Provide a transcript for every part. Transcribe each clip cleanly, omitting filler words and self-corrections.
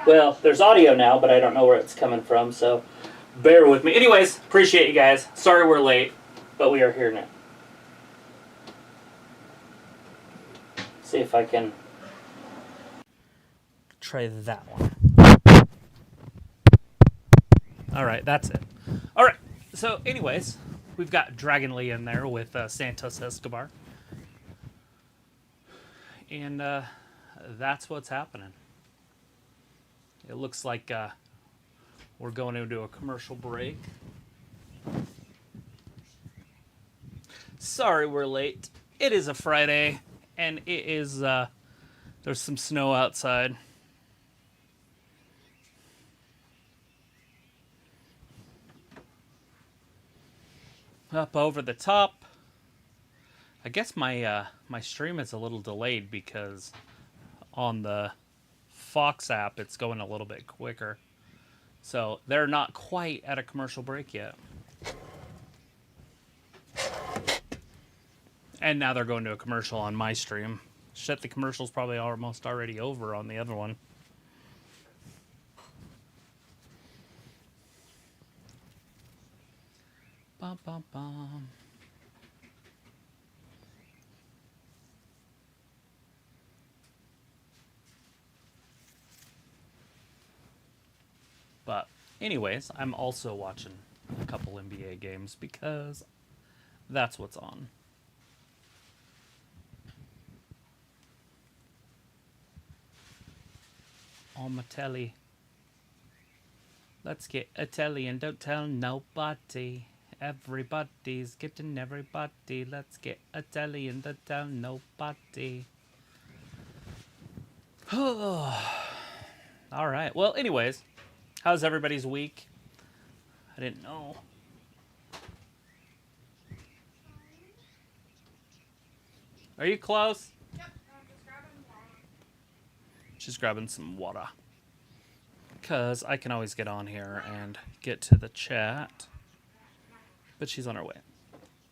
Well, there's audio now, but I don't know where it's coming from, so bear with me. Anyways, appreciate you guys. Sorry we're late, but we are here now. See if I can try that one. All right, that's it. All right, so anyways, we've got Dragon Lee in there with Santos Escobar. And that's what's happening. It looks like we're going into a commercial break. Sorry we're late. It is a Friday, and it is, there's some snow outside. Up over the top. I guess my my stream is a little delayed because on the Fox app it's going a little bit quicker. So they're not quite at a commercial break yet. And now they're going to a commercial on my stream. Shit, the commercial's probably almost already over on the other one. Bum, bum, bum. But anyways, I'm also watching a couple NBA games because that's what's on. On my telly. Let's get a telly and don't tell nobody. Everybody's getting everybody. Let's get a telly and don't tell nobody. All right. Well, anyways, how's everybody's week? I didn't know. Are you close? Yep, I'm just grabbing water. She's grabbing some water. Because I can always get on here and get to the chat. But she's on her way.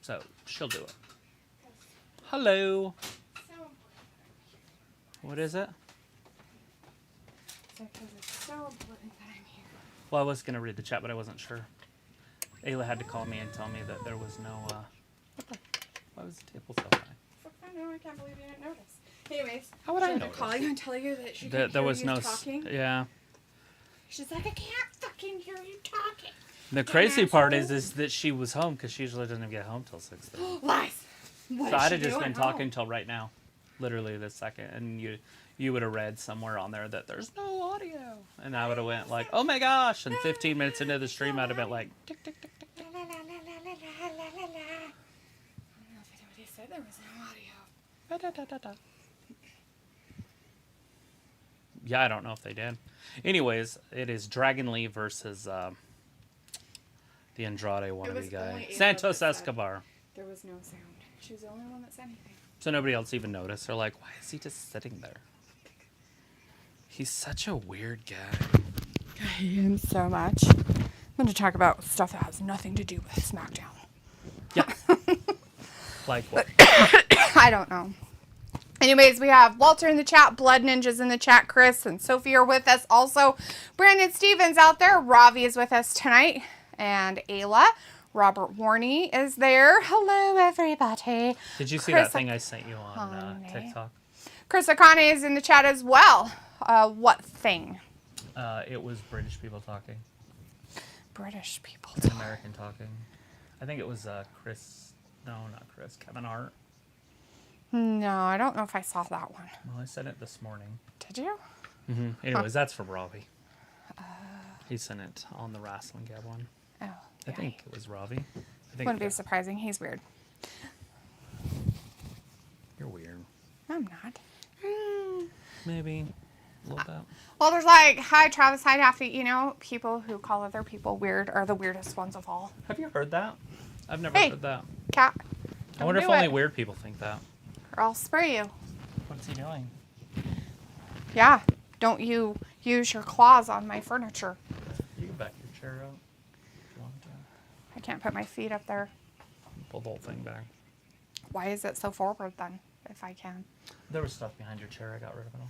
So she'll do it. Hello. What is it? Because it's so important that I'm here. Well, I was going to read the chat, but I wasn't sure. Ayla had to call me and tell me that there was no... Why was the table so high? I know, I can't believe you didn't notice. Anyways, How would I should notice? call you and tell you that she There can't hear was you no... talking? Yeah. She's like, I can't fucking hear you talking. The crazy part is that she was home because she usually doesn't get home till 6:30. Lies. What So is I'd she have just doing been home? talking till right now, literally this second, and you would have read somewhere on there that there's no audio, and I would have went like, oh my gosh, and 15 minutes into the stream I'd have been like, tick tick tick tick tick. La, la, la, la, la, la, la, la. I don't know if anybody said there was no audio. Da-da-da-da-da. Yeah, I don't know if they did. Anyways, it is Dragon Lee versus the Andrade wannabe guy, Santos Escobar. There was no sound. She was the only one that said anything. So nobody else even noticed. They're like, why is he just sitting there? He's such a weird guy. I hate him so much. I'm going to talk about stuff that has nothing to do with SmackDown. Yeah. Like what? I don't know. Anyways, we have Walter in the chat, Blood Ninjas in the chat, Chris and Sophie are with us. Also, Brandon Stevens out there. Ravi is with us tonight. And Ayla. Robert Warney is there. Hello, everybody. Did you see Chris that thing I sent you on TikTok? Chris Akane is in the chat as well. What thing? It was British people talking. British people It's American talking. I think it was Chris. No, not Chris. Kevin Hart. No, I don't know if I saw that one. Well, I sent it this morning. Did you? Mm-hmm. Anyways, that's from Ravi. He sent it on the Wrestling Gab one. Oh, I think it was Ravi. I think Wouldn't be surprising. He's weird. You're weird. I'm not. Maybe a little bit. Well, there's like, hi, Travis, hi, Daphne. People who call other people weird are the weirdest ones of all. Have you heard that? I've never heard that. Cat. I wonder if only weird people think that. Or I'll spray you. What's he doing? Yeah. Don't you use your claws on my furniture. You can back your chair out if you want to. I can't put my feet up there. Pull the whole thing back. Why is it so forward then, if I can? There was stuff behind your chair. I got rid of it all.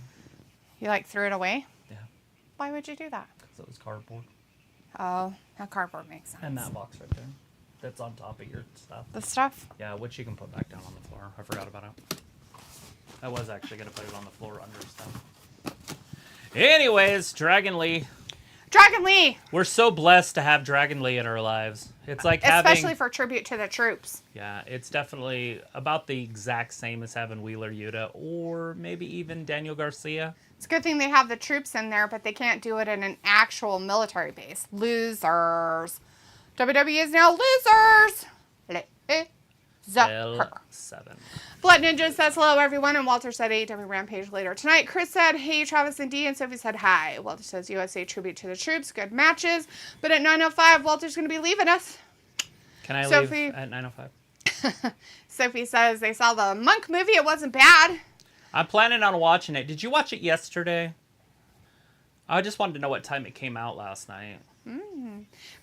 You threw it away? Yeah. Why would you do that? Because it was cardboard. Oh, that cardboard makes sense. And that box right there. That's on top of your stuff. The stuff? Yeah, which you can put back down on the floor. I forgot about it. I was actually going to put it on the floor under stuff. Anyways, Dragon Lee. Dragon Lee! We're so blessed to have Dragon Lee in our lives. It's like Especially for tribute to the troops. Yeah, it's definitely about the exact same as having Wheeler Yuta or maybe even Daniel Garcia. It's a good thing they have the troops in there, but they can't do it in an actual military base. Losers. WWE is now losers. L7. Blood Ninja says hello, everyone, and Walter said AEW Rampage later tonight. Chris said, hey, Travis and D, and Sophie said hi. Walter says USA tribute to the troops, good matches, but at 9:05, Walter's going to be leaving us. Can I leave at 9:05? Sophie says they saw the Monk movie, it wasn't bad. I'm planning on watching it. Did you watch it yesterday? I just wanted to know what time it came out last night.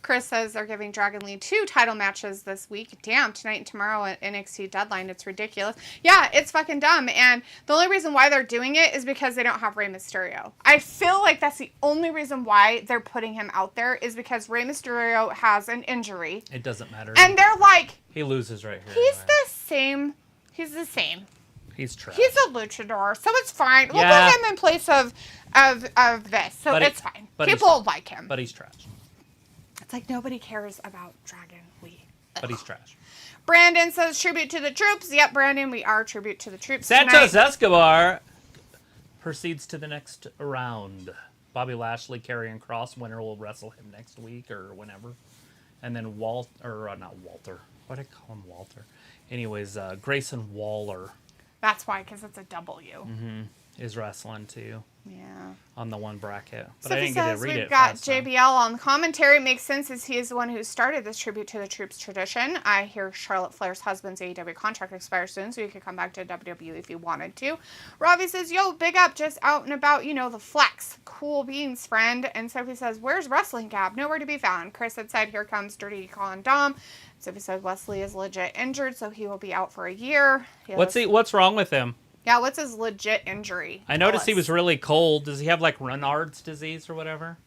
Chris says they're giving Dragon Lee 2 title matches this week. Damn, tonight and tomorrow at NXT Deadline. It's ridiculous. Yeah, it's fucking dumb. And the only reason why they're doing it is because they don't have Rey Mysterio. I feel like that's the only reason why they're putting him out there is because Rey Mysterio has an injury. It doesn't matter. And they're like... He loses right here. He's the same. He's the same. He's trash. He's a luchador, so it's fine. We'll Yeah. put him in place of this, so it's fine. People like him. But he's trash. It's like nobody cares about Dragon Lee. But he's trash. Brandon says tribute to the troops. Yep, Brandon, we are tribute to the troops Santos tonight. Escobar proceeds to the next round. Bobby Lashley, Karrion Kross, winner will wrestle him next week or whenever. And then not Walter. Why did I call him Walter? Anyways, Grayson Waller. That's why, because it's a W. Is wrestling too. Yeah. On the one bracket. But Sophie I didn't get to says read it. we've got fast enough. JBL on the commentary. Makes sense as he is the one who started this tribute to the troops tradition. I hear Charlotte Flair's husband's AEW contract expires soon, so you could come back to WWE if you wanted to. Robbie says, yo, big up, just out and about, the flex. Cool beans, friend. And Sophie says, where's Wrestling Gab? Nowhere to be found. Chris had said, here comes Dirty Con Dom. Sophie said Wesley is legit injured, so he will be out for a year. What's wrong with him? Yeah, what's his legit injury? I noticed he was really cold. Does he have like Raynaud's disease or whatever?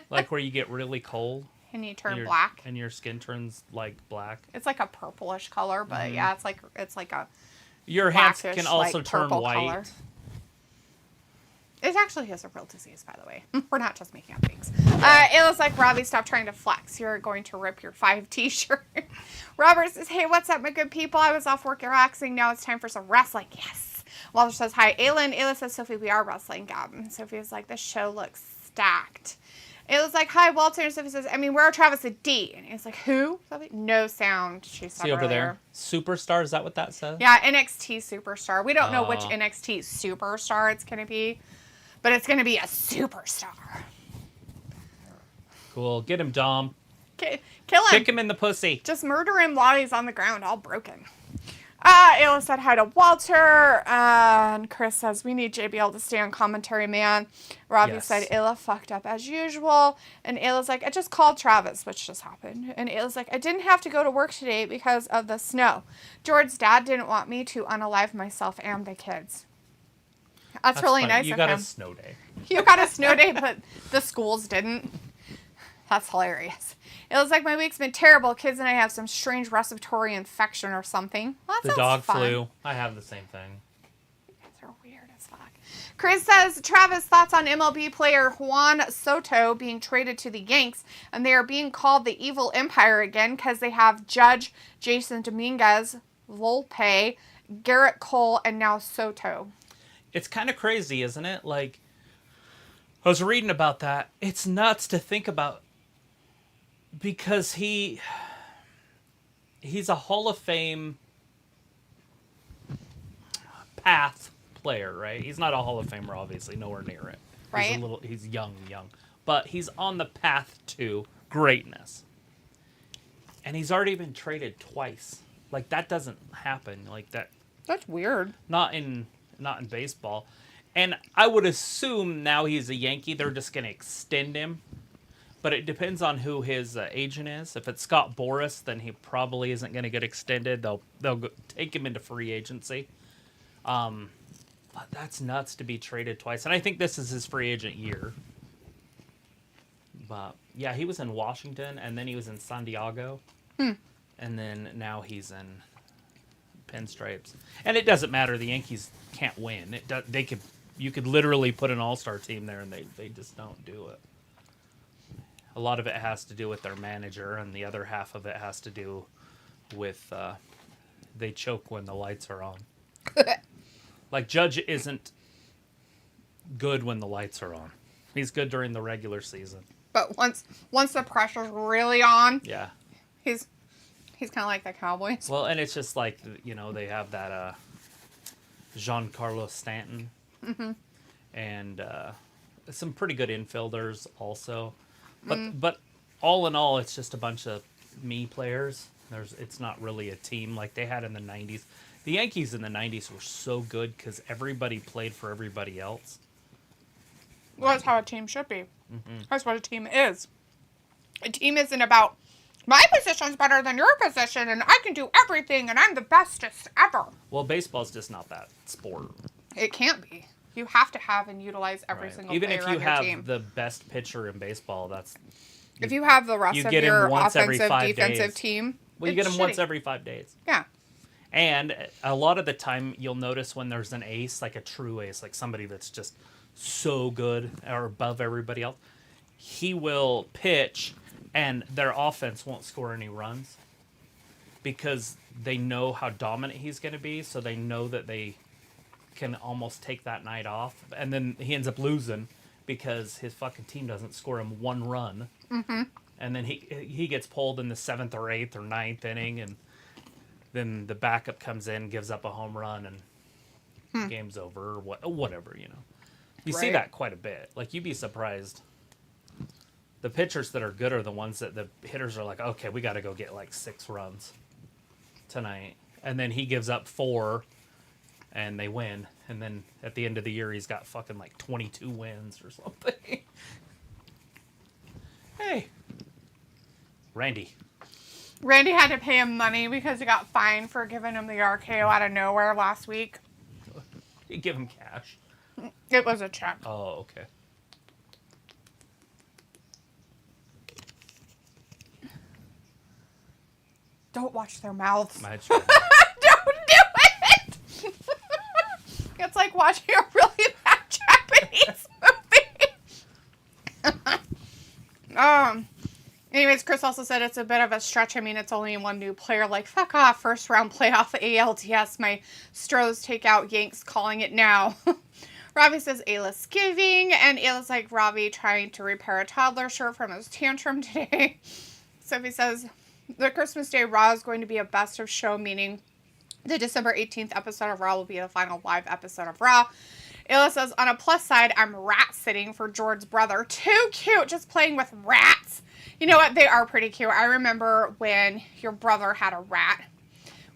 Like where you get really cold and you turn black and your skin turns like black. It's like a purplish color, but yeah, it's like a your hands can also turn white. Color. It actually is a real disease, by the way. We're not just making up things. It looks like Robbie, stop trying to flex. You're going to rip your 5 t-shirt. Robert says, hey, what's up, my good people? I was off work relaxing. Now it's time for some wrestling. Yes. Walter says, hi, Aylin. Ayla says, Sophie, we are wrestling, Gab. And Sophie's like, this show looks stacked. Ayla's like, hi, Walter. And Sophie says, I mean, where are Travis and D? And he's like, who? Sophie, no sound, she said. See over earlier. there? Superstar, is that what that says? Yeah, NXT Superstar. We don't know which NXT Superstar it's going to be. But it's going to be a superstar. Cool. Get him, Dom. Kill him. Kick him in the pussy. Just murder him while he's on the ground, all broken. Ayla said hi to Walter. And Chris says, we need JBL to stay on commentary, man. Robbie said, Ayla fucked up as usual. And Ayla's like, I just called Travis, which just happened. And Ayla's like, I didn't have to go to work today because of the snow. George's dad didn't want me to unalive myself and the kids. That's really funny. nice You of got him. a snow day. You got a snow day, but the schools didn't. That's hilarious. It looks like my week's been terrible. Kids and I have some strange respiratory infection or something. Well, that the sounds dog fun. flu. I have the same thing. You guys are weird as fuck. Chris says, Travis, thoughts on MLB player Juan Soto being traded to the Yanks, and they are being called the Evil Empire again because they have Judge, Jason Dominguez, Volpe, Garrett Cole, and now Soto. It's kind of crazy, isn't it? Like, I was reading about that. It's nuts to think about because he's a Hall of Fame path player, right? He's not a Hall of Famer, obviously, nowhere near it. Right. He's young, but he's on the path to greatness. And he's already been traded twice. Like, that doesn't happen like that. That's weird. Not in baseball. And I would assume now he's a Yankee, they're just going to extend him. But it depends on who his agent is. If it's Scott Boras, then he probably isn't going to get extended. They'll take him into free agency. That's nuts to be traded twice. And I think this is his free agent year. But, yeah, he was in Washington, and then he was in San Diego. And then now he's in Pinstripes. And it doesn't matter. The Yankees can't win. You could literally put an all-star team there, and they just don't do it. A lot of it has to do with their manager, and the other half of it has to do with they choke when the lights are on. Like, Judge isn't good when the lights are on. He's good during the regular season. But once the pressure's really on, yeah, he's kind of like the Cowboys. Well, and it's just like, they have that Giancarlo Stanton, and some pretty good infielders also. But all in all, it's just a bunch of me players. It's not really a team like they had in the 90s. The Yankees in the 90s were so good because everybody played for everybody else. Well, that's how a team should be. That's what a team is. A team isn't about, my position's better than your position, and I can do everything, and I'm the bestest ever. Well, baseball's just not that sport. It can't be. You have to have and utilize every single Even player if on you your have team. the best pitcher in baseball, If you have the rest of your offensive, defensive team, well, you get them once every 5 days. Yeah. And a lot of the time, you'll notice when there's an ace, like a true ace, like somebody that's just so good or above everybody else, he will pitch and their offense won't score any runs because they know how dominant he's going to be, so they know that they can almost take that night off. And then he ends up losing because his fucking team doesn't score him one run. And then he gets pulled in the 7th or 8th or 9th inning, and then the backup comes in, gives up a home run, and game's over or whatever, You see that quite a bit. Like, you'd be surprised. The pitchers that are good are the ones that the hitters are like, okay, we got to go get like 6 runs tonight. And then he gives up 4, and they win. And then at the end of the year, he's got fucking like 22 wins or something. Hey. Randy had to pay him money because he got fined for giving him the RKO out of nowhere last week. You give him cash. It was a check. Oh, okay. Don't watch their mouths. Don't do it! It's like watching a really bad Japanese movie. Anyways, Chris also said it's a bit of a stretch. I mean, it's only one new player. Like, fuck off. First round playoff ALDS. My Stros take out Yanks calling it now. Ravi says Ayla's giving. And Ayla's like, Ravi trying to repair a toddler shirt from his tantrum today. Sophie says, the Christmas Day Raw is going to be a best of show, meaning the December 18th episode of Raw will be the final live episode of Raw. Ayla says, on a plus side, I'm rat sitting for George's brother. Too cute, just playing with rats. You know what? They are pretty cute. I remember when your brother had a rat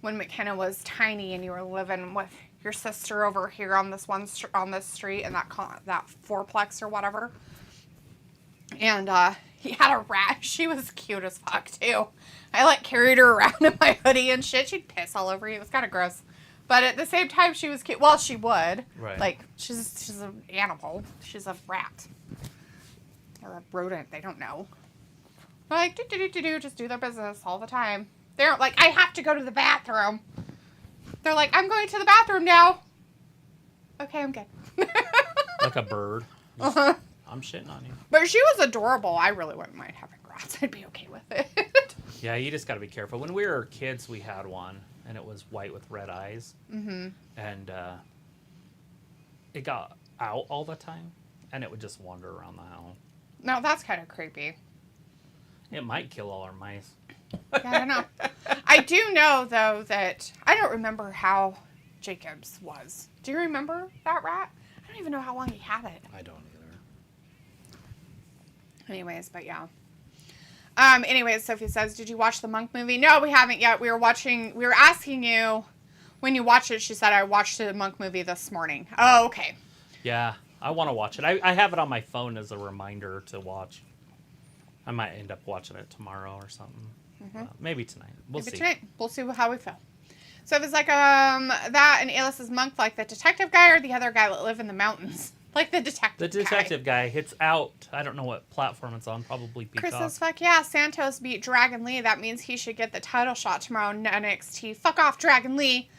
when McKenna was tiny and you were living with your sister over here on this on this street and that fourplex or whatever. And he had a rat. She was cute as fuck too. I carried her around in my hoodie and shit. She'd piss all over you. It was kind of gross. But at the same time, she was cute. Well, she would. Right. She's an animal. She's a rat. Or a rodent. They don't know. They're just do their business all the time. They're like, I have to go to the bathroom. They're like, I'm going to the bathroom now. Okay, I'm good. Like a bird. I'm shitting on you. But she was adorable. I really wouldn't mind having rats. I'd be okay with it. Yeah, you just got to be careful. When we were kids, we had one, and it was white with red eyes. And it got out all the time, and it would just wander around the house. No, that's kind of creepy. It might kill all our mice. Yeah, I don't know. I do know, though, that I don't remember how Jacob's was. Do you remember that rat? I don't even know how long he had it. I don't either. Anyways, but yeah. Anyways, Sophie says, did you watch the Monk movie? No, we haven't yet. We were asking you when you watched it. She said, I watched the Monk movie this morning. Oh, okay. Yeah, I want to watch it. I have it on my phone as a reminder to watch. I might end up watching it tomorrow or something. Maybe tonight. We'll see. Tonight. We'll see how we feel. So if it's like that and Alice's monk, like the detective guy or the other guy that live in the mountains? Like the detective guy. The detective guy. It's out. I don't know what platform it's on. Probably Peacock. Chris says, fuck yeah, Santos beat Dragon Lee. That means he should get the title shot tomorrow in NXT. Fuck off, Dragon Lee.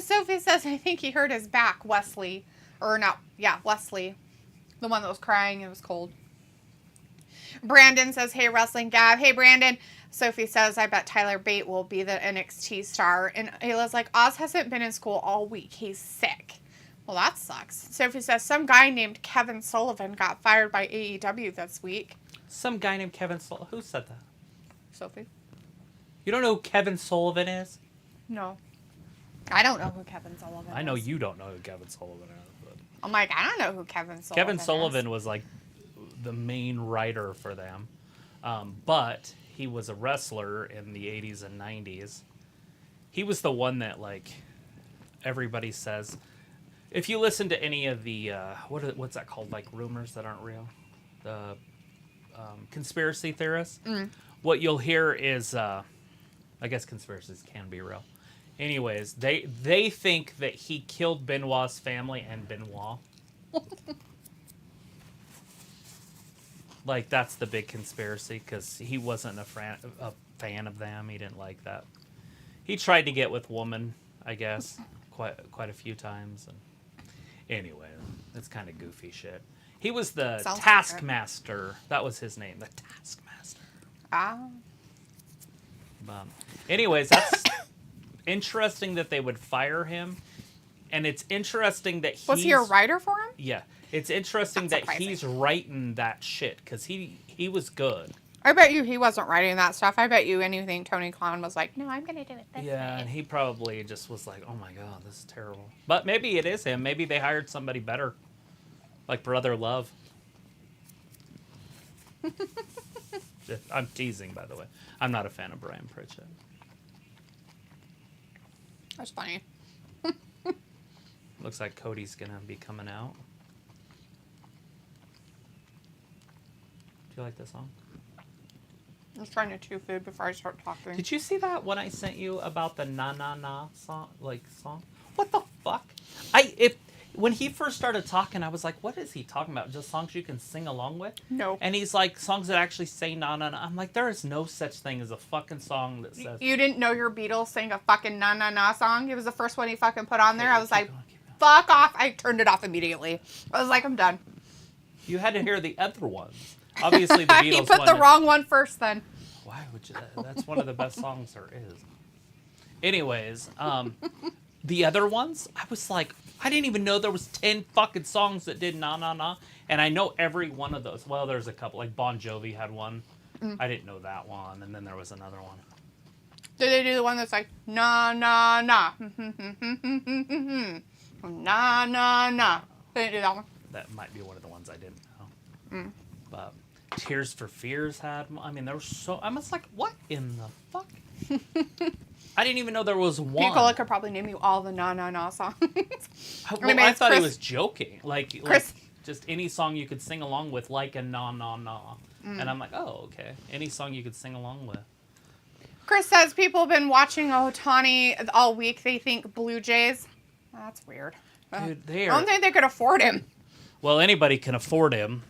Sophie says, I think he hurt his back, Wesley. Or not, yeah, Wesley. The one that was crying. It was cold. Brandon says, hey, Wrestling Gav. Hey, Brandon. Sophie says, I bet Tyler Bate will be the NXT star. And Ayla's like, Oz hasn't been in school all week. He's sick. Well, that sucks. Sophie says, some guy named Kevin Sullivan got fired by AEW this week. Some guy named Kevin Sullivan. Who said that? Sophie. You don't know who Kevin Sullivan is? No. I don't know who Kevin Sullivan is. I know you don't know who Kevin Sullivan is. But I'm like, I don't know who Kevin Sullivan is. Kevin Sullivan was like the main writer for them. But he was a wrestler in the 80s and 90s. He was the one that, like, everybody says... If you listen to any of the, what's that called? Like rumors that aren't real? The conspiracy theorists? What you'll hear is, I guess conspiracies can be real. Anyways, they think that he killed Benoit's family and Benoit. Like, that's the big conspiracy, because he wasn't a fan of them. He didn't like that. He tried to get with woman, I guess, quite a few times, and... Anyway, it's kind of goofy shit. He was the Taskmaster. That was his name, the Taskmaster. Anyways, that's interesting that they would fire him. And it's interesting that he's... Was he a writer for him? Yeah. It's interesting that he's writing that shit, because he was good. I bet you he wasn't writing that stuff. I bet you anything Tony Khan was like, no, I'm going to do it this way. Yeah, and he probably just was like, oh my god, this is terrible. But maybe it is him. Maybe they hired somebody better. Like Brother Love. I'm teasing, by the way. I'm not a fan of Brian Pritchett. That's funny. Looks like Cody's going to be coming out. Do you like this song? I was trying to chew food before I start talking. Did you see that when I sent you about the na na na song? What the fuck? When he first started talking, I was like, what is he talking about? Just songs you can sing along with? No. And he's like, songs that actually say na na na. I'm like, there is no such thing as a fucking song that says... You didn't know your Beatles sang a fucking na na na song? It was the first one he fucking put on there. I was like, fuck off. I turned it off immediately. I was like, I'm done. You had to hear the other ones. Obviously, the Beatles He put the wrong one first, then. Why would you? That's one of the best songs there is. Anyways, the other ones, I was like, I didn't even know there was 10 fucking songs that did na na na, and I know every one of those. Well, there's a couple, like Bon Jovi had one. I didn't know that one, and then there was another one. Did they do the one that's like na na na, na na na? They didn't do that one. That might be one of the ones I didn't know. But Tears for Fears had. I mean, there was so. I was like, what in the fuck? I didn't even know there was one. Nicola could probably name you all the na na na songs. Well, I thought he was joking. Like just any song you could sing along with, like a na na na. And I'm like, oh, okay. Any song you could sing along with. Chris says people have been watching Otani all week. They think Blue Jays. That's weird. Dude, I don't think they could afford him. Well, anybody can afford him.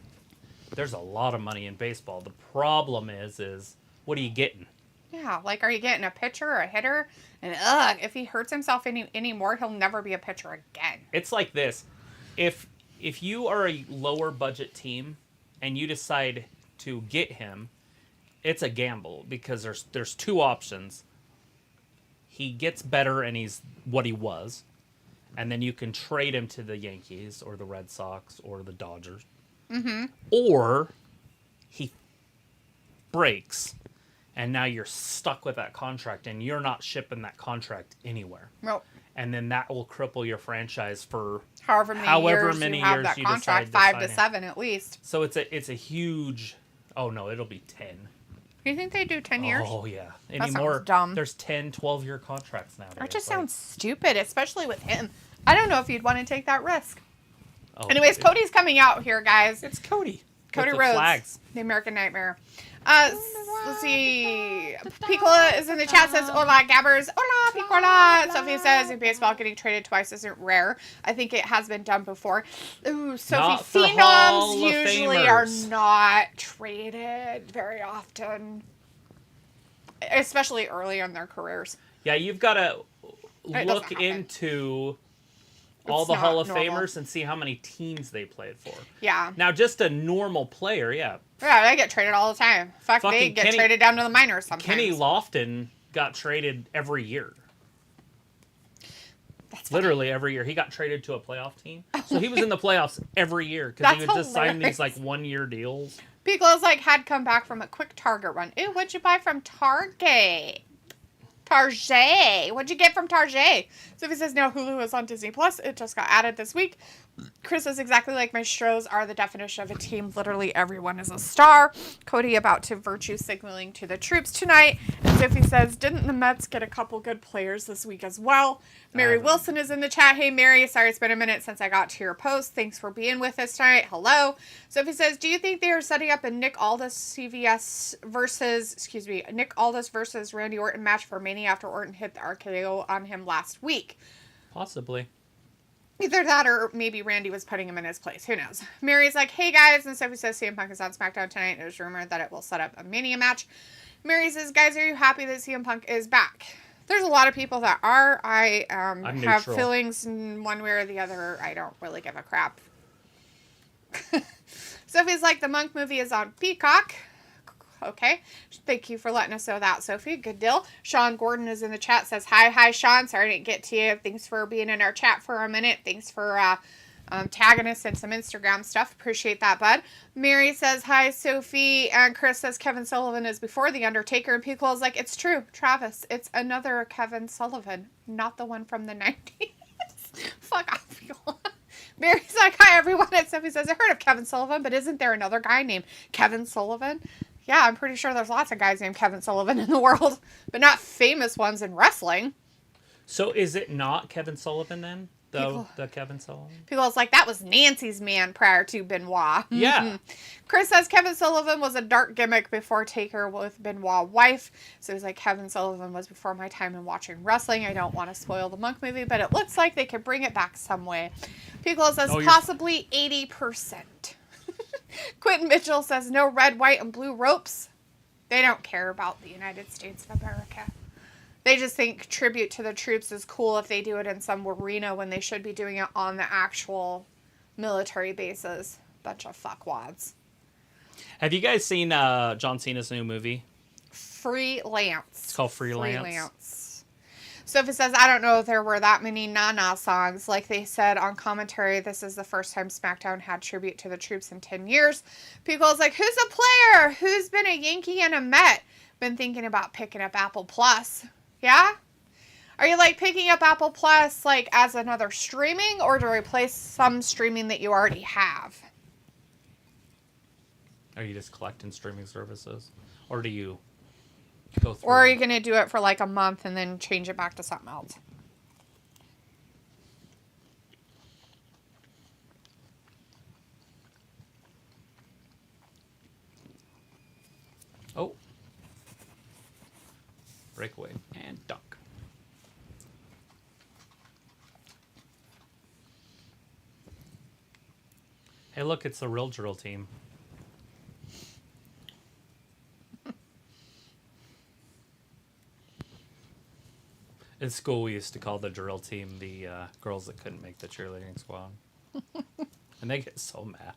There's a lot of money in baseball. The problem is what are you getting? Yeah, like, are you getting a pitcher or a hitter? And if he hurts himself anymore, he'll never be a pitcher again. It's like this. If you are a lower budget team and you decide to get him, it's a gamble because there's two options. He gets better and he's what he was, and then you can trade him to the Yankees or the Red Sox or the Dodgers. Or he breaks, and now you're stuck with that contract, and you're not shipping that contract anywhere. Nope. And then that will cripple your franchise for however many years you have that contract, 5 to 7 at least. So it's a huge. Oh no, it'll be 10. You think they do 10 years? Oh yeah. That sounds dumb. There's 10, 12-year contracts nowadays. That just sounds stupid, especially with him. I don't know if you'd want to take that risk. Oh, anyways, Cody's coming out here, guys. It's Cody. Cody with Rhodes, the flags. the American Nightmare. Let's see. Piccola is in the chat, says, hola, Gabbers. Hola, Peak or not. Sophie says in baseball, getting traded twice isn't rare. I think it has been done before. Ooh, Sophie, phenoms usually are not traded very often, especially early in their careers. Yeah, you've got to look into all the Hall of Famers and see how many teams they played for. Yeah. Now, just a normal player, yeah. Yeah, they get traded all the time. They get traded down to the minors sometimes. Kenny Lofton got traded every year. That's literally every year. He got traded to a playoff team. So he was in the playoffs every year because he would just sign these like 1-year deals. Piccolo's like had come back from a quick Target run. Ew, what'd you buy from Target? Target. What'd you get from Target? Sophie says no, Hulu is on Disney Plus. It just got added this week. Chris says exactly like my Stros are the definition of a team. Literally everyone is a star. Cody about to virtue signaling to the troops tonight. And Sophie says, didn't the Mets get a couple good players this week as well? Mary Wilson is in the chat. Hey, Mary. Sorry it's been a minute since I got to your post. Thanks for being with us tonight. Hello. Sophie says, do you think they are setting up a Nick Aldis versus Randy Orton match for Mania after Orton hit the RKO on him last week? Possibly. Either that or maybe Randy was putting him in his place. Who knows? Mary's like, hey guys. And Sophie says CM Punk is on SmackDown tonight. There's rumored that it will set up a Mania match. Mary says, guys, are you happy that CM Punk is back? There's a lot of people that are. I have feelings in one way or the other. I don't really give a crap. Sophie's like, the Monk movie is on Peacock. Okay. Thank you for letting us know that, Sophie. Good deal. Sean Gordon is in the chat. Says, hi, Sean. Sorry I didn't get to you. Thanks for being in our chat for a minute. Thanks for tagging us in some Instagram stuff. Appreciate that, bud. Mary says, hi, Sophie. And Chris says, Kevin Sullivan is before The Undertaker. And Pico is like, it's true, Travis. It's another Kevin Sullivan, not the one from the 90s. Fuck off, Pico. Mary's like, hi, everyone. And Sophie says, I heard of Kevin Sullivan, but isn't there another guy named Kevin Sullivan? Yeah, I'm pretty sure there's lots of guys named Kevin Sullivan in the world, but not famous ones in wrestling. So is it not Kevin Sullivan then? The Kevin Sullivan? People's like, that was Nancy's man prior to Benoit. Yeah. Chris says Kevin Sullivan was a dark gimmick before Taker with Benoit's wife. So he's like, Kevin Sullivan was before my time in watching wrestling. I don't want to spoil the Monk movie, but it looks like they could bring it back some way. Piccolo says possibly 80%. Quentin Mitchell says no red, white, and blue ropes. They don't care about the United States of America. They just think tribute to the troops is cool if they do it in some arena when they should be doing it on the actual military bases. Bunch of fuckwads. Have you guys seen John Cena's new movie? Freelance. It's called Freelance. Sophie says, I don't know if there were that many Na-Na songs. Like they said on commentary, this is the first time SmackDown had tribute to the troops in 10 years. People's like, who's a player? Who's been a Yankee and a Met? Been thinking about picking up Apple Plus. Yeah? Are you like picking up Apple Plus like as another streaming or to replace some streaming that you already have? Are you just collecting streaming services? Or do you go through? Or are you going to do it for like a month and then change it back to something else? Oh. Breakaway and dunk. Hey, look, it's the real drill team. In school, we used to call the drill team the girls that couldn't make the cheerleading squad. And they get so mad.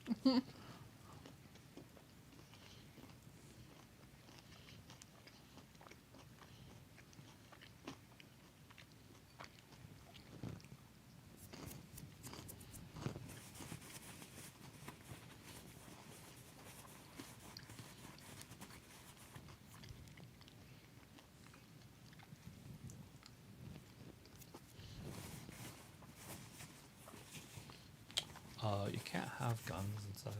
You can't have guns inside.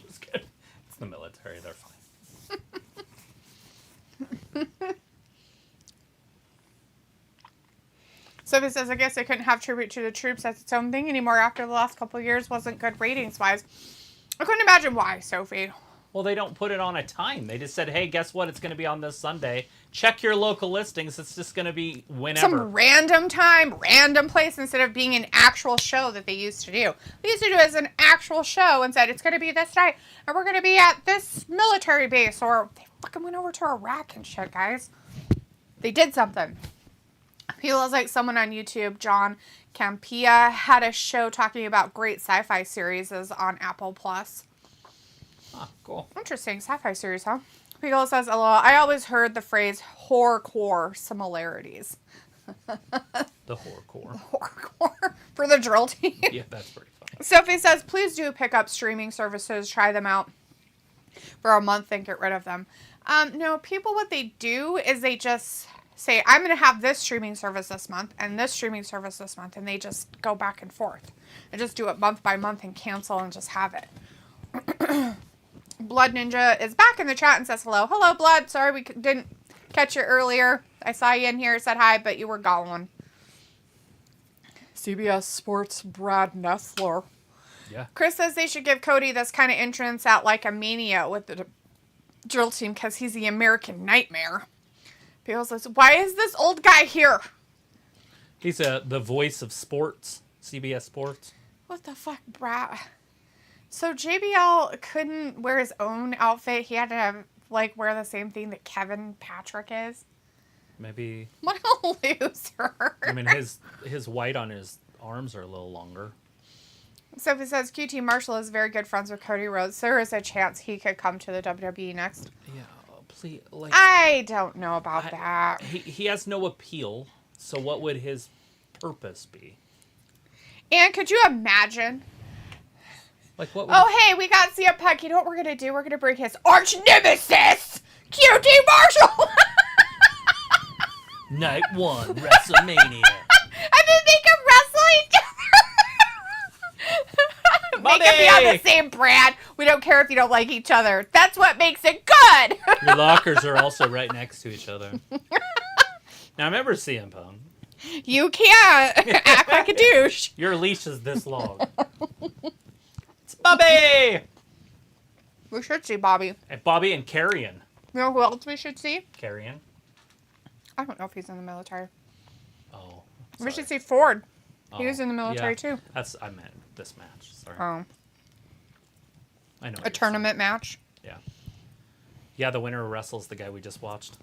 Just kidding. It's the military. They're fine. Sophie says, I guess I couldn't have tribute to the troops as its own thing anymore after the last couple of years wasn't good ratings-wise. I couldn't imagine why, Sophie. Well, they don't put it on a time. They just said, hey, guess what? It's going to be on this Sunday. Check your local listings. It's just going to be whenever. Some random time, random place, instead of being an actual show that they used to do. They used to do it as an actual show and said, it's going to be this night, and we're going to be at this military base, or they fucking went over to Iraq and shit, guys. They did something. Feels like someone on YouTube, John Campia, had a show talking about great sci-fi series on Apple Plus. Ah, cool. Interesting sci-fi series, huh? Beagle says, "Hello. I always heard the phrase horrorcore similarities." The horrorcore. Horrorcore for the drill team. Yeah, that's pretty funny. Sophie says, "Please do pick up streaming services. Try them out for a month and get rid of them." No, people, what they do is they just say, "I'm going to have this streaming service this month and this streaming service this month," and they just go back and forth. They just do it month by month and cancel and just have it. Blood Ninja is back in the chat and says hello. Hello, Blood. Sorry we didn't catch you earlier. I saw you in here, said hi, but you were gone. CBS Sports Brad Nessler. Yeah. Chris says they should give Cody this kind of entrance at like a Mania with the drill team because he's the American Nightmare. People says, why is this old guy here? He's the voice of sports, CBS Sports. What the fuck, Brad? So JBL couldn't wear his own outfit. He had to have, wear the same thing that Kevin Patrick is. Maybe. What a loser. I mean, his white on his arms are a little longer. Sophie says QT Marshall is very good friends with Cody Rhodes. There is a chance he could come to the WWE next. Yeah, please. I don't know about that. He has no appeal. So what would his purpose be? And could you imagine? What? Hey, we got CM Punk. You know what we're gonna do? We're gonna bring his arch nemesis, QT Marshall. Night 1, WrestleMania. And then they can wrestle each other. They can be on the same brand. We don't care if you don't like each other. That's what makes it good. Your lockers are also right next to each other. Now remember CM Punk. You can't act like a douche. Your leash is this long. It's Bobby! We should see Bobby. And Bobby and Karrion. You know who else we should see? Karrion? I don't know if he's in the military. Oh. We should see Ford. He Oh, was in the military too. I meant this match. Sorry. Oh. I know. A tournament match? Yeah. Yeah, the winner wrestles the guy we just watched.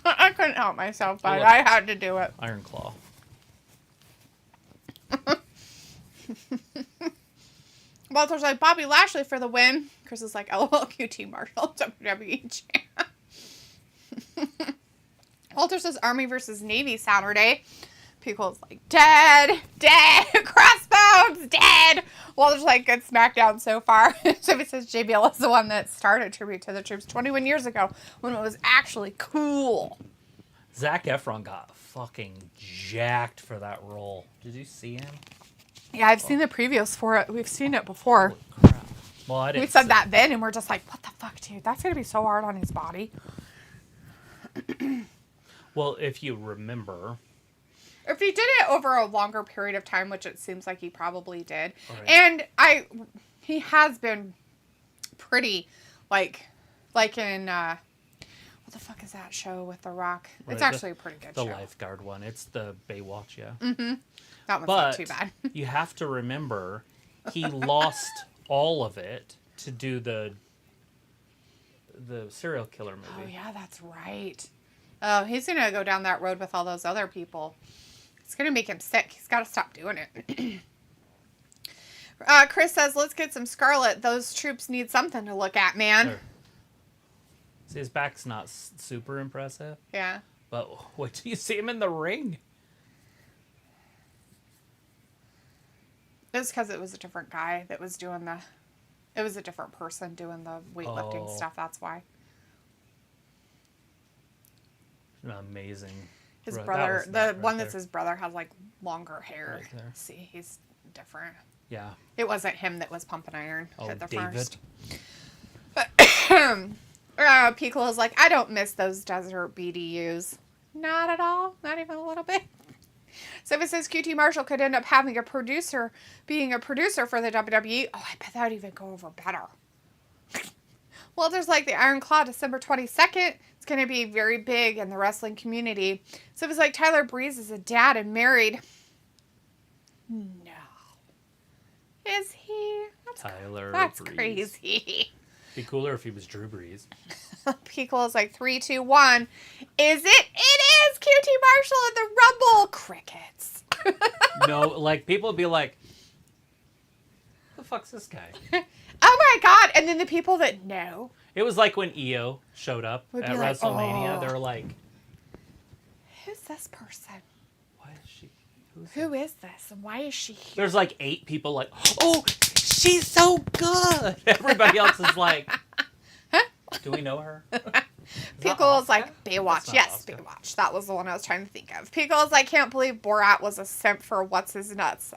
I couldn't help myself, but I had to do it. Iron Claw. Walter's like, Bobby Lashley for the win. Chris is like, LOL, QT Marshall, WWE champ. Walter says Army versus Navy Saturday. People's like, dead, crossbones, dead. Walter's like, good SmackDown so far. So he says JBL is the one that started Tribute to the Troops 21 years ago when it was actually cool. Zac Efron got fucking jacked for that role. Did you see him? Yeah, I've seen the previews for it. We've seen it before. Holy crap. Well, I didn't. We said that then, and we're just like, what the fuck, dude? That's going to be so hard on his body. Well, if you remember. If he did it over a longer period of time, which it seems like he probably did. Right. And he has been pretty, like in, what the fuck is that show with The Rock? Right, it's actually a pretty good show. The lifeguard one. It's the Baywatch, yeah. Mm-hmm. That one's But not too bad. You have to remember, he lost all of it to do the serial killer movie. Oh, yeah, that's right. Oh, he's going to go down that road with all those other people. It's going to make him sick. He's got to stop doing it. Chris says, let's get some Scarlet. Those troops need something to look at, man. Sure. See, his back's not super impressive. Yeah. But what do you see him in the ring? It was because it was a different guy that was doing it was a different person doing the weightlifting stuff. That's why. Amazing. His That brother, was the that one right that's there. his brother, has like longer hair. Right there. See, he's different. Yeah. It wasn't him that was pumping iron at the David. first. Piccolo is like, I don't miss those desert BDUs. Not at all. Not even a little bit. So if it says QT Marshall could end up having being a producer for the WWE. Oh, I bet that would even go over better. Well, there's like the Iron Claw, December 22nd. It's going to be very big in the wrestling community. So if it's like Tyler Breeze is a dad and married. No. Is he? That's Breeze. crazy. Be cooler if he was Drew Brees. Pickle is like 3, 2, 1. Is it? It is QT Marshall at the Rumble. Crickets. No, like people would be like, "Who the fuck's this guy?" Oh my god! And then the people that know. It was like when EO showed up at like, WrestleMania. oh. They're like, Who's this person? "Why is she? Who is this? And why is she here? There's like 8 people like, "Oh, she's so good." Everybody else is like, "Do we know her?" Pickle is like, Baywatch. Yes, Oscar. Baywatch. That was the one I was trying to think of. Pickle is like, can't believe Borat was a simp for What's His Nuts.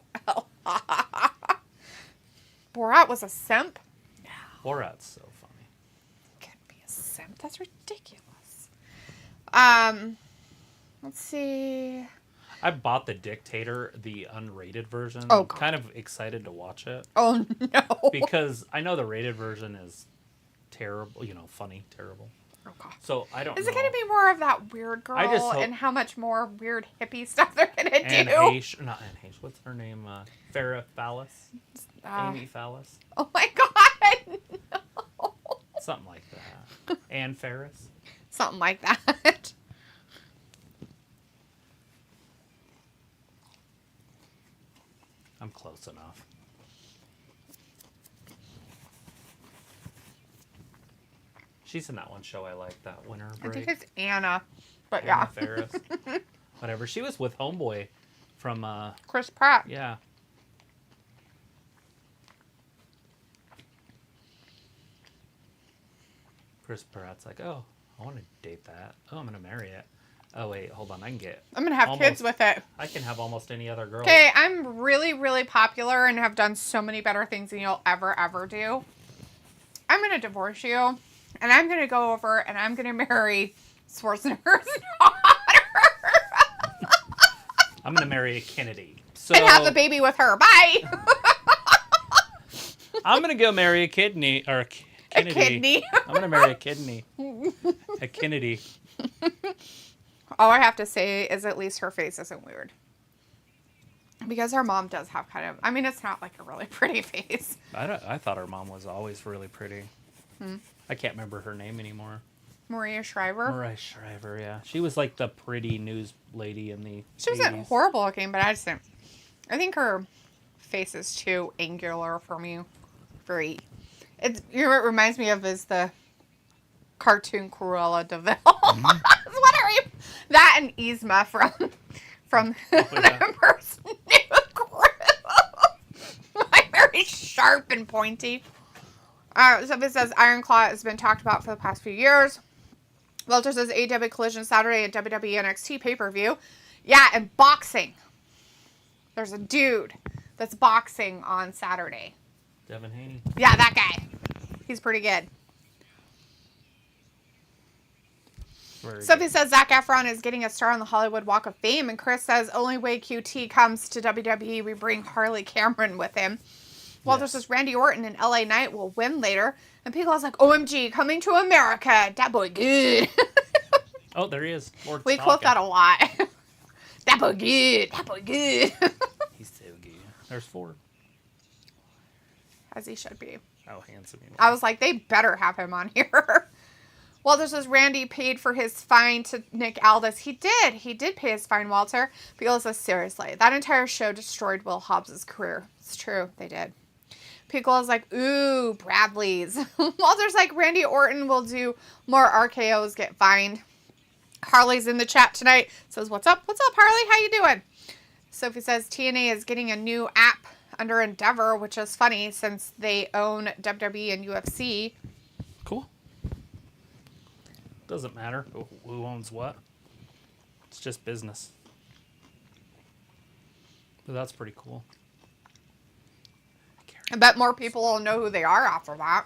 Borat was a simp? Borat's so funny. Can't be a simp. That's ridiculous. Let's see. I bought The Dictator, the unrated version. Oh, I'm God. kind of excited to watch it. Oh, no. Because I know the rated version is terrible, funny, terrible. Oh, God. So I don't know. Is it going to be more of that weird girl I just hope- and how much more weird hippie stuff they're going to Anne do? Heche, not Anne Heche, what's her name? Farrah Fawcett? Amy Fawcett? Oh, my God. No. Something like that. Ann Ferris? Something like that. I'm close enough. She's in that one show I like, that Winter I Break. think it's Anna. But Anna yeah. Faris. Whatever. She was with Homeboy from, Chris Pratt. yeah. Chris Pratt's like, oh, I want to date that. Oh, I'm going to marry it. Oh, wait, hold on. I'm going to have kids with it. I can have almost any other girl. Okay, I'm really, really popular and have done so many better things than you'll ever do. I'm going to divorce you, and I'm going to go over and I'm going to marry Schwarzenegger's daughter. I'm going to marry a Kennedy. So And have a baby with her. Bye. I'm going to go marry a kidney, or a Kennedy. A kidney. I'm going to marry a kidney. A Kennedy. All I have to say is at least her face isn't weird. Because her mom does have kind of... I mean, it's not like a really pretty face. I thought her mom was always really pretty. I can't remember her name anymore. Maria Shriver. Mariah Shriver, yeah. She was like the pretty news lady in the She wasn't 80s. horrible looking, but I just didn't... I think her face is too angular for me. Very... You know what it reminds me of is the cartoon Cruella de Vil. What are you? That and Yzma from yeah. Emperor's New Groove. Like very sharp and pointy. So it says Iron Claw has been talked about for the past few years. Walter says AEW Collision Saturday at WWE NXT pay-per-view. Yeah, and boxing. There's a dude that's boxing on Saturday. Devin Haney. Yeah, that guy. He's pretty good. Sophie says Zac Efron is getting a star on the Hollywood Walk of Fame, and Chris says only way QT comes to WWE, we bring Harley Cameron with him. Walter says Randy Orton and LA Knight will win later, and Pickle's like, OMG, coming to America, that boy good. Oh, there he is. We quote that a lot. That boy good, that boy good. He's so good. There's 4. As he should be. How handsome he was. I was like, they better have him on here. Walter says Randy paid for his fine to Nick Aldis. He did. He did pay his fine, Walter. Pickle says, seriously, that entire show destroyed Will Hobbs' career. It's true. They did. Pickle is like, ooh, Bradley's. Walter's like, Randy Orton will do more RKOs, get fined. Harley's in the chat tonight. Says, what's up? What's up, Harley? How you doing? Sophie says TNA is getting a new app under Endeavor, which is funny since they own WWE and UFC. Cool. Doesn't matter who owns what. It's just business. But that's pretty cool. I bet more people will know who they are after that.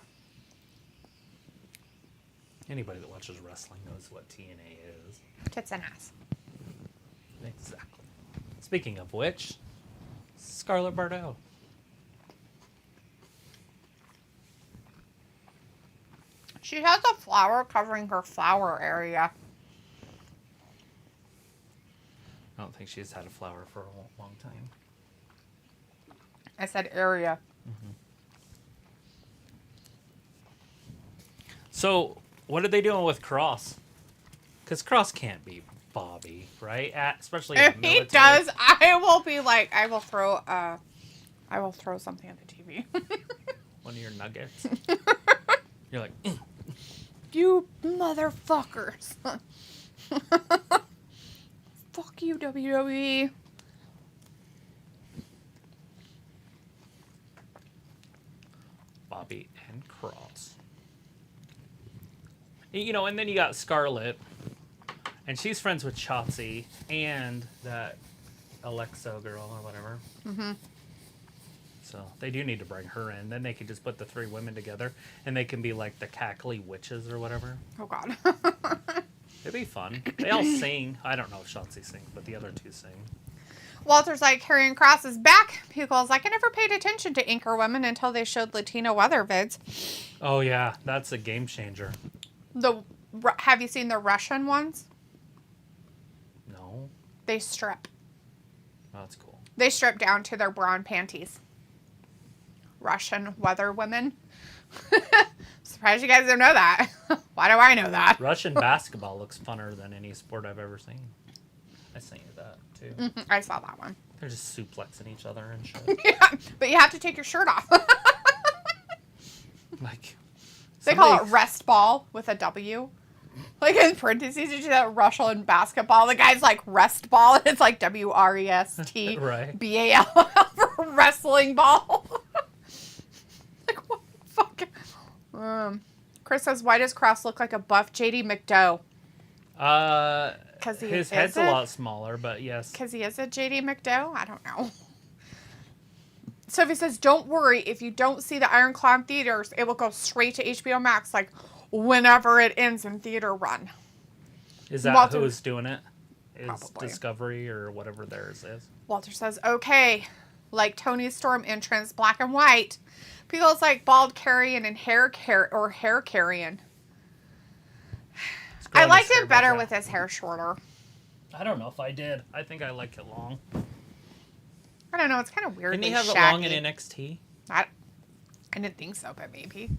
Anybody that watches wrestling knows what TNA is. Tits and ass. Exactly. It's Speaking of which, Scarlett Bordeaux. She has a flower covering her flower area. I don't think she's had a flower for a long time. I said area. Mm-hmm. So, what are they doing with Kross? Because Kross can't be Bobby, right? Especially in If the military. he does, I will be like, I will throw something at the TV. One of your nuggets. You're like, you motherfuckers. Fuck you, WWE. Bobby and Kross. You know, and then you got Scarlett, and she's friends with Shotzi and that Alexa girl or whatever. Mm-hmm. So they do need to bring her in. Then they could just put the three women together, and they can be like the cackly witches or whatever. Oh, God. It'd be fun. They all sing. I don't know if Shotzi sings, but the other two sing. Walter's like, Karrion Kross is back. People's like, I never paid attention to Anchor Women until they showed Latino weather vids. Oh, yeah. That's a game changer. Have you seen the Russian ones? No. They strip. Oh, that's cool. They strip down to their bra and panties. Russian weather women. Surprised you guys don't know that. Why do I know that? Russian basketball looks funner than any sport I've ever seen. I seen that, too. Mm-hmm. I saw that one. They're just suplexing each other and shit. Yeah, but you have to take your shirt off. Like... They call it rest ball with a W. Like in parentheses, you do that Russian basketball. The guy's like rest ball, and it's like WREST right. BAL for wrestling ball. Like what the fuck? Chris says, "Why does Kross look like a buff JD McDoe?" Because his head's a lot smaller, but yes. Because he is a JD McDoe. I don't know. Sophie says, don't worry. If you don't see the Iron Claw in theaters, it will go straight to HBO Max, like, whenever it ends in theater run. Is that Walter, who's doing it? Is probably. Discovery or whatever theirs is? Walter says, okay. Like Tony Storm entrance, black and white. People's like bald Karrion and hair Karrion. I liked it better with his hair shorter. I don't know if I did. I think I like it long. I don't know. It's kind of weird. Didn't he have it long in NXT? I didn't think so, but maybe.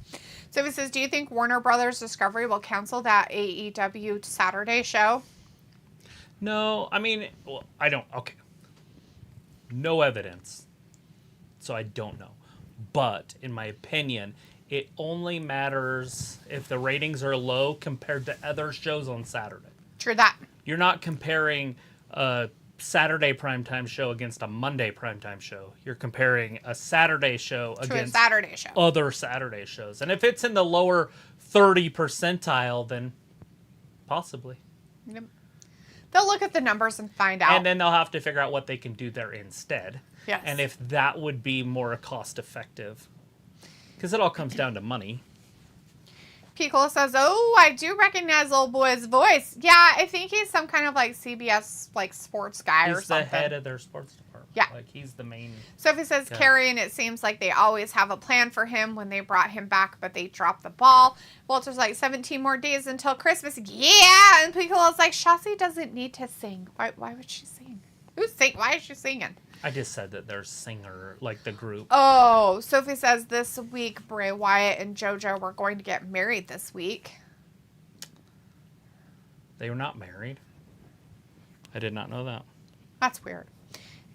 So it says, do you think Warner Brothers Discovery will cancel that AEW Saturday show? No. I mean, well, I don't. Okay. No evidence. So I don't know. But, in my opinion, it only matters if the ratings are low compared to other shows on Saturday. True that. You're not comparing a Saturday primetime show against a Monday primetime show. You're comparing a Saturday show against Saturday show. Other Saturday shows. And if it's in the lower 30 percentile, then possibly. Yep. They'll look at the numbers and find out. And then they'll have to figure out what they can do there instead. Yes. And if that would be more cost effective. Because it all comes down to money. Picola says, oh, I do recognize old boy's voice. Yeah, I think he's some kind of like CBS like sports guy or something. He's the head of their sports department. Yeah. Like he's the main. Sophie says, Karrion, it seems like they always have a plan for him when they brought him back, but they dropped the ball. Walter's like, 17 more days until Christmas. Yeah. And Picola's like, Shotzi doesn't need to sing. Why would she sing? Why is she singing? I just said that there's singer, like the group. Oh, Sophie says this week Bray Wyatt and JoJo were going to get married this week. They were not married. I did not know that. That's weird.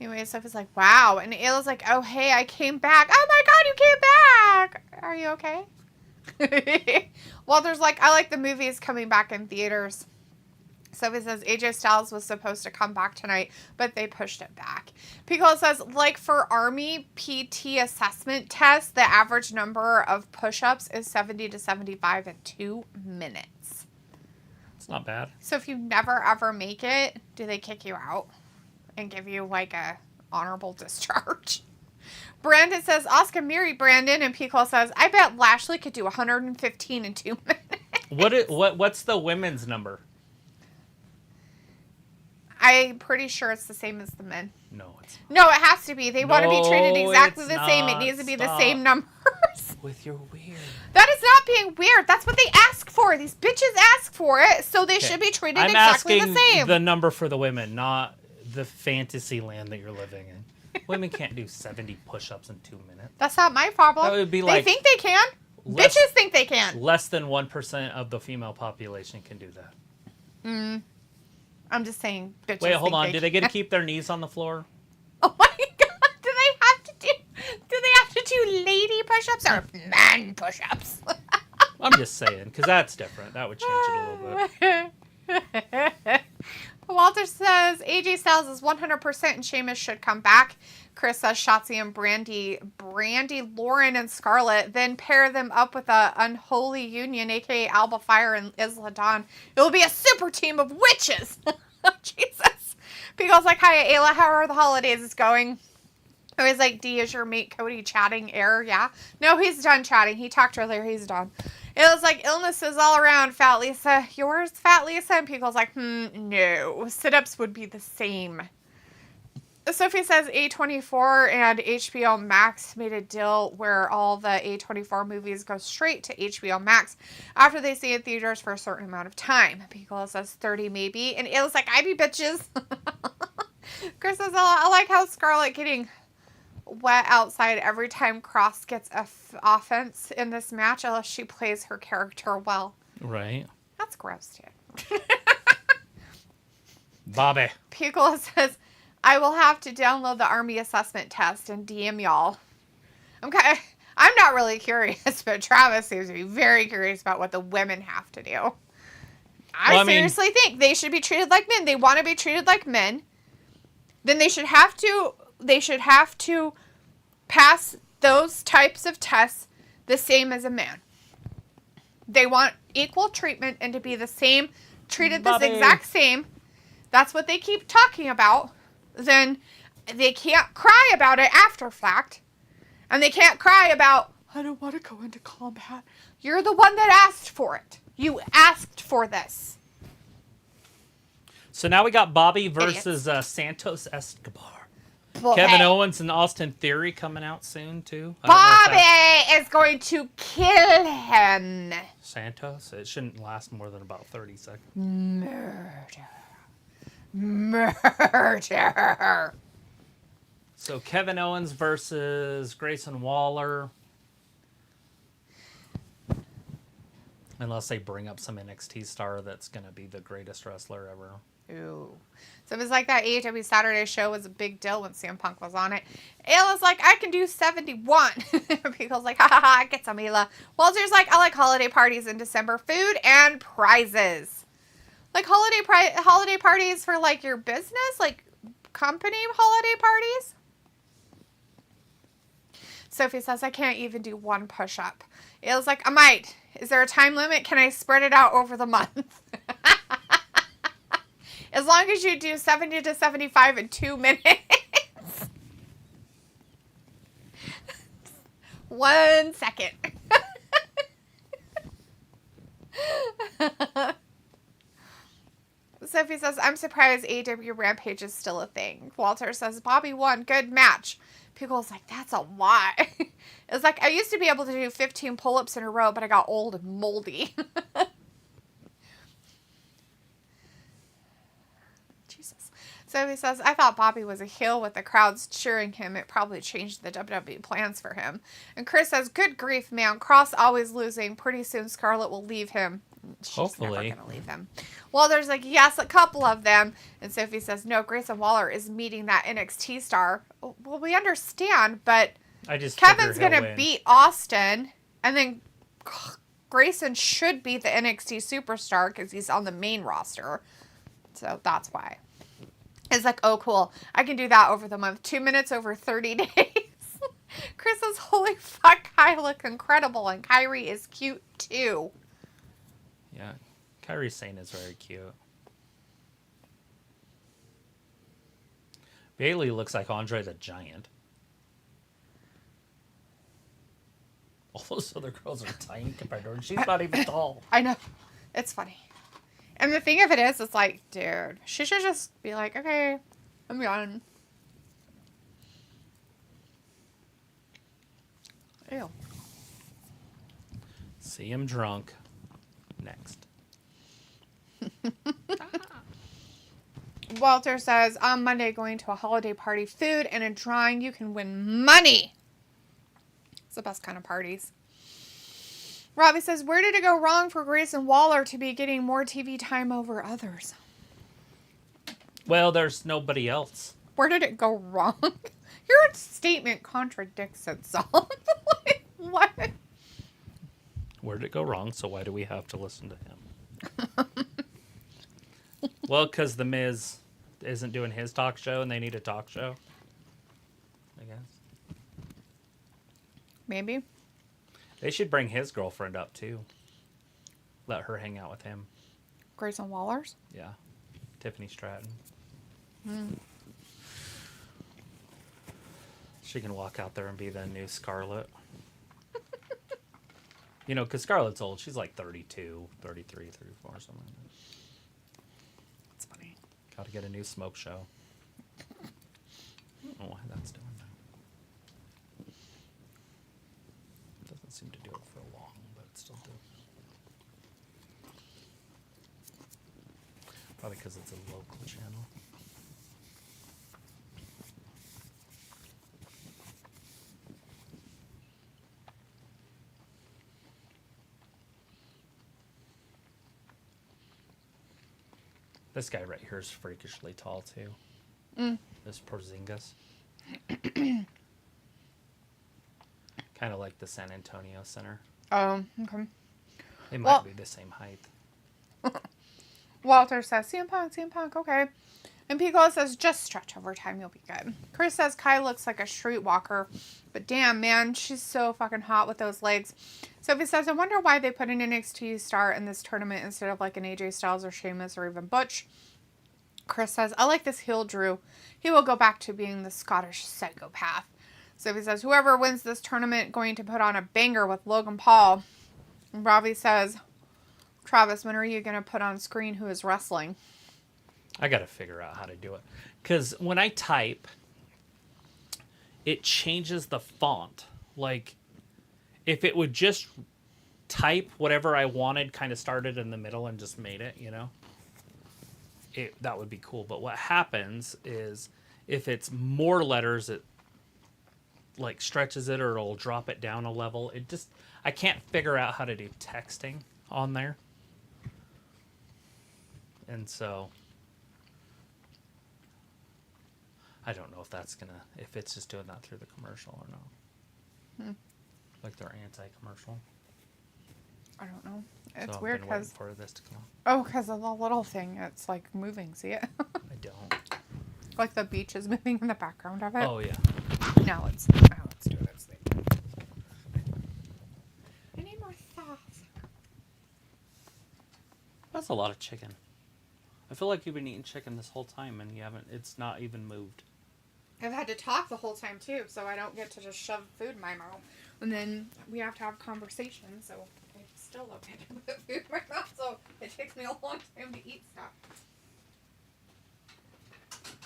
Anyway, Sophie's like, wow. And Ayla's like, oh, hey, I came back. Oh, my God, you came back. Are you okay? Walter's like, I like the movies coming back in theaters. Sophie says AJ Styles was supposed to come back tonight, but they pushed it back. Piccolo says, like for Army PT assessment tests, the average number of push-ups is 70 to 75 in 2 minutes. It's not bad. So if you never ever make it, do they kick you out and give you like a honorable discharge? Brandon says, Oscar married Brandon, and Piccolo says, I bet Lashley could do 115 in 2 minutes. What's the women's number? I'm pretty sure it's the same as the men. No, it's not. No, it has to be. They want to be treated exactly it's the same. It not. needs to be the Stop. same numbers. With your weird. That is not being weird. That's what they ask for. These bitches ask for it, so they should be treated exactly the I'm same. asking the number for the women, not the fantasy land that you're living in. Women can't do 70 push-ups in 2 minutes. That's not my problem. That would be they like think they can. Bitches think they can. Less than 1% of the female population can do that. I'm just saying bitches Wait, hold think on. Do they get to keep their knees on the floor? Oh my god. Do they have to do lady push-ups or man push-ups? I'm just saying, because that's different. That would change it a little bit. Walter says AJ Styles is 100% and Sheamus should come back. Chris says Shotzi and Brandy, Lauren, and Scarlett. Then pair them up with a unholy union, aka Alba Fire and Isla Dawn. It will be a super team of witches. Jesus. People's like, hi, Ayla. How are the holidays? It's going. I was like, D, is your mate Cody chatting air? Yeah. No, he's done chatting. He talked earlier. He's done. It was like illnesses all around, Fat Lisa. Yours, Fat Lisa? And Pickle's like, no. Sit-ups would be the same. Sophie says A24 and HBO Max made a deal where all the A24 movies go straight to HBO Max after they see in theaters for a certain amount of time. Pickle says 30 maybe. And it was like, I be bitches. Chris says, I like how Scarlett getting wet outside every time Kross gets offense in this match unless she plays her character well. Right. That's gross, too. Bobby. Pickle says, I will have to download the Army assessment test and DM y'all. Okay. I'm not really curious, but Travis seems to be very curious about what the women have to do. I seriously think they should be treated like men. They want to be treated like men. Then they should have to pass those types of tests the same as a man. They want equal treatment and to be the same, treated the exact same. That's what they keep talking about. Then they can't cry about it after fact. And they can't cry about, I don't want to go into combat. You're the one that asked for it. You asked for this. So now we got Bobby versus Santos Escobar. Well, Kevin hey, Owens and Austin Theory coming out soon, too. Bobby is going to kill him. Santos? It shouldn't last more than about 30 seconds. Murder. So Kevin Owens versus Grayson Waller. Unless they bring up some NXT star that's going to be the greatest wrestler ever. Ooh. So it was like that AEW Saturday show was a big deal when CM Punk was on it. Ayla's like, I can do 71. People's like, ha ha ha, get some Ayla. Walter's like, I like holiday parties in December. Food and prizes. Like holiday parties for like your business? Like company holiday parties? Sophie says, I can't even do one push-up. Ayla's like, I might. Is there a time limit? Can I spread it out over the month? As long as you do 70 to 75 in 2 minutes. 1 second. Sophie says, I'm surprised AEW Rampage is still a thing. Walter says, Bobby won. Good match. Pickle's like, that's a lot. It's like, I used to be able to do 15 pull-ups in a row, but I got old and moldy. Jesus. Sophie says, I thought Bobby was a heel with the crowds cheering him. It probably changed the WWE plans for him. And Chris says, good grief, man. Kross always losing. Pretty soon Scarlett will leave him. She's Hopefully. never going to leave him. Well, there's like, yes, a couple of them. And Sophie says, no, Grayson Waller is meeting that NXT star. Well, we understand, but Kevin's going to beat Austin. And then Grayson should beat the NXT superstar because he's on the main roster. So that's why. It's like, oh, cool. I can do that over the month. 2 minutes over 30 days. Chris says, holy fuck, I look incredible. And Kyrie is cute, too. Yeah, Kairi Sane is very cute. Bailey looks like Andre the Giant. All those other girls are tiny compared to her. She's not even tall. I know. It's funny. And the thing of it is, it's like, dude, she should just be like, okay, I'm done. Ew. See him drunk. Next. Walter says, on Monday, going to a holiday party, food, and a drawing, you can win money. It's the best kind of parties. Robbie says, where did it go wrong for Grayson Waller to be getting more TV time over others? Well, there's nobody else. Where did it go wrong? Your statement contradicts itself. Like, what? Where did it go wrong? So why do we have to listen to him? Well, because The Miz isn't doing his talk show and they need a talk show. I guess. Maybe. They should bring his girlfriend up, too. Let her hang out with him. Grayson Waller's? Yeah. Tiffany Stratton. She can walk out there and be the new Scarlett. You know, because Scarlett's old. She's like 32, 33, 34, something like that. That's funny. Got to get a new smoke show. I don't know why that's doing that. Doesn't seem to do it for long, but it still does. Probably because it's a local channel. This guy right here is freakishly tall, too. This Porzingis. Kind of like the San Antonio Center. Oh, okay. They might be the same height. Walter says, CM Punk, okay. And Piccolo says, just stretch over time, you'll be good. Chris says, Kai looks like a streetwalker. But damn, man, she's so fucking hot with those legs. Sophie says, I wonder why they put an NXT star in this tournament instead of like an AJ Styles or Sheamus or even Butch. Chris says, I like this heel Drew. He will go back to being the Scottish psychopath. Sophie says, whoever wins this tournament going to put on a banger with Logan Paul. And Robbie says, Travis, when are you going to put on screen who is wrestling? I got to figure out how to do it. Because when I type, it changes the font. Like, if it would just type whatever I wanted, kind of started in the middle and just made it, you know, that would be cool. But what happens is if it's more letters, it like stretches it or it'll drop it down a level. I can't figure out how to do texting on there. And so I don't know if it's just doing that through the commercial or not. Like they're anti-commercial. I don't know. It's so weird I've been waiting because for this to come. Oh, because of the little thing. It's like moving. See it? I don't. Like the beach is moving in the background of it. Oh yeah. Now it's doing its thing. I need more sauce. That's a lot of chicken. I feel like you've been eating chicken this whole time and you haven't. It's not even moved. I've had to talk the whole time too, so I don't get to just shove food in my mouth. And then we have to have conversation, so I still don't get to put food in my mouth, so it takes me a long time to eat stuff.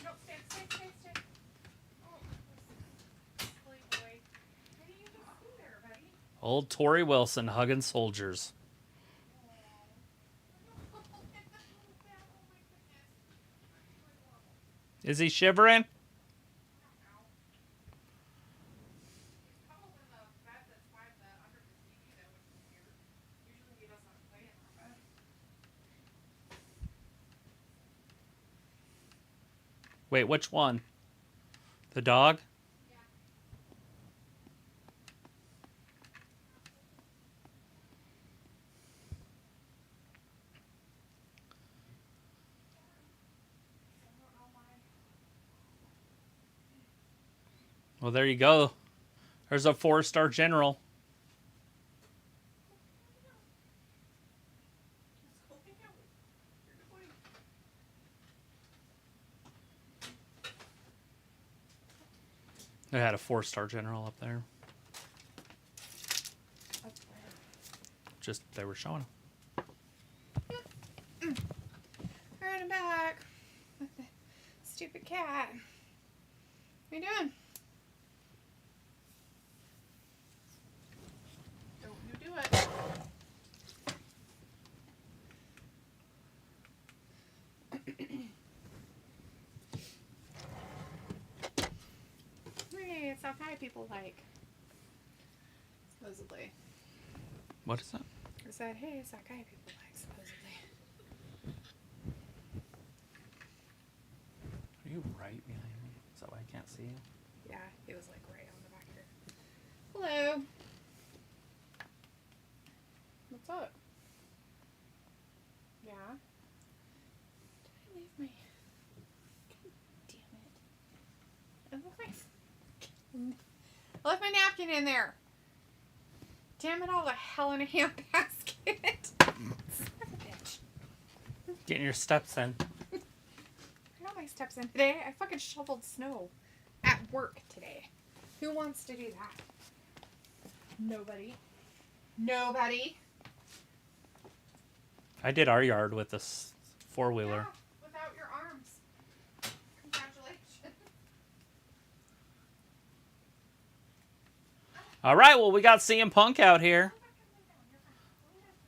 No, stay. Oh, silly boy. Why do you just sit there, buddy? Old Tori Wilson hugging soldiers. Is he shivering? Wait, which one? The dog? Yeah. Well, there you go. There's a 4-star general. They had a 4-star general up there. That's weird. Just, they were showing him. back with the stupid cat. What are you doing? Don't you do it. Hey, it's Sakai people like. Supposedly. What is that? I said, hey, it's Sakai people like, supposedly. Are you right behind me? Is that why I can't see you? Yeah, it was like right on the back here. Hello. What's up? Yeah? Did I leave my... God damn it. I left my napkin in there. Damn it all to hell in a handbasket. Son of a bitch. Getting your steps in. I got my steps in today. I fucking shoveled snow at work today. Who wants to do that? Nobody. Nobody. I did our yard with this four-wheeler. Yeah, without your arms. Congratulations. All right, well, we got CM Punk out here.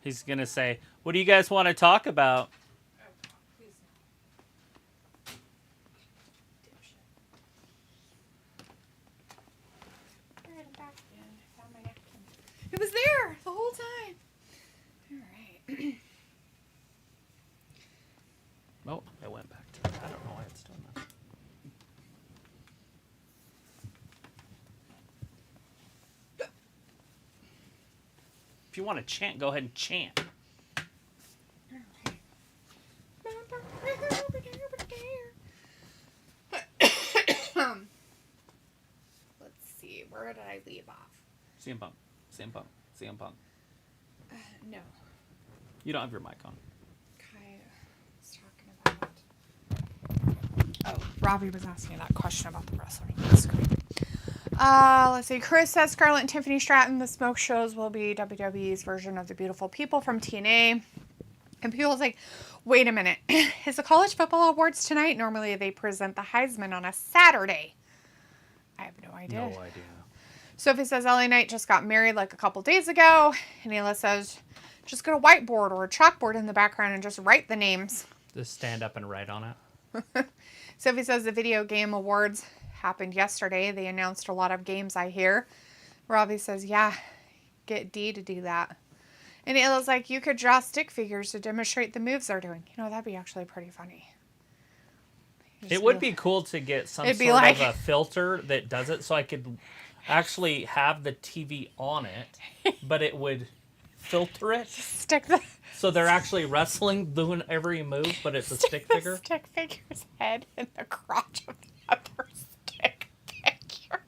He's going to say, what do you guys want to talk about? Oh, God, please no. Dipshit. Where did it back again? I found my napkin. It was there the whole time. All right. Oh, it went back to I don't know why it's doing that. If you want to chant, go ahead and chant. Let's see. Where did I leave off? CM Punk. CM Punk. CM Punk. No. You don't have your mic on. Kai was talking about... Oh, Robbie was asking that question about the wrestling screen. Let's see. Chris says Scarlett and Tiffany Stratton, the smoke shows will be WWE's version of the Beautiful People from TNA. And people's like, wait a minute. Is the College Football Awards tonight? Normally they present the Heisman on a Saturday. I have no idea. No idea. Sophie says LA Knight just got married like a couple days ago. And Ayla says, just get a whiteboard or a chalkboard in the background and just write the names. Just stand up and write on it. Sophie says the Video Game Awards happened yesterday. They announced a lot of games, I hear. Robbie says, yeah, get Dee to do that. And Ayla's like, you could draw stick figures to demonstrate the moves they're doing. You know, that'd be actually pretty funny. It would be cool to get some It'd be sort like- of a filter that does it so I could actually have the TV on it, but it would filter it. Stick the... So they're actually wrestling, doing every move, but it's a stick the figure? stick figure's head in the crotch of the other stick figure.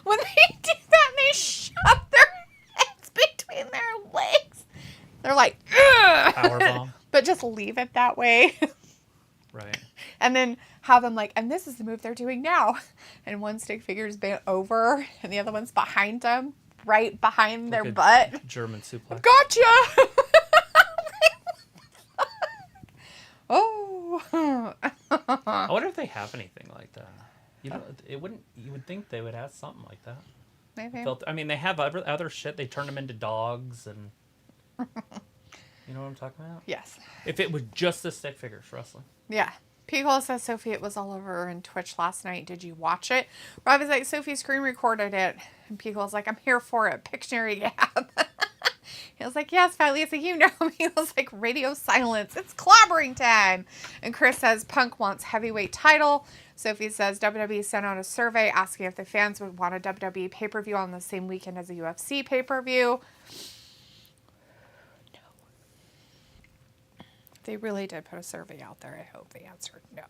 When they do that, they shove their heads between their legs. They're like, ugh! Powerbomb. But just leave it that way. Right. And then have them like, and this is the move they're doing now. And one stick figure's bent over, and the other one's behind them, right behind their Like a butt. German suplex. Gotcha! Oh. I wonder if they have anything like that. You know, it wouldn't. You would think they would have something like that. Maybe. I mean, they have other shit. They turn them into dogs, and you know what I'm talking about. Yes. If it was just the stick figures wrestling. Yeah. Pico says, Sophie, it was all over on Twitch last night. Did you watch it? Robbie's like, Sophie screen recorded it. And Pico's like, I'm here for it. Pictionary gap. He was like, yes, Fat Lisa, you know me. He was like, radio silence. It's clobbering time. And Chris says, Punk wants heavyweight title. Sophie says, WWE sent out a survey asking if the fans would want a WWE pay-per-view on the same weekend as a UFC pay-per-view. They really did put a survey out there. I hope they answered no.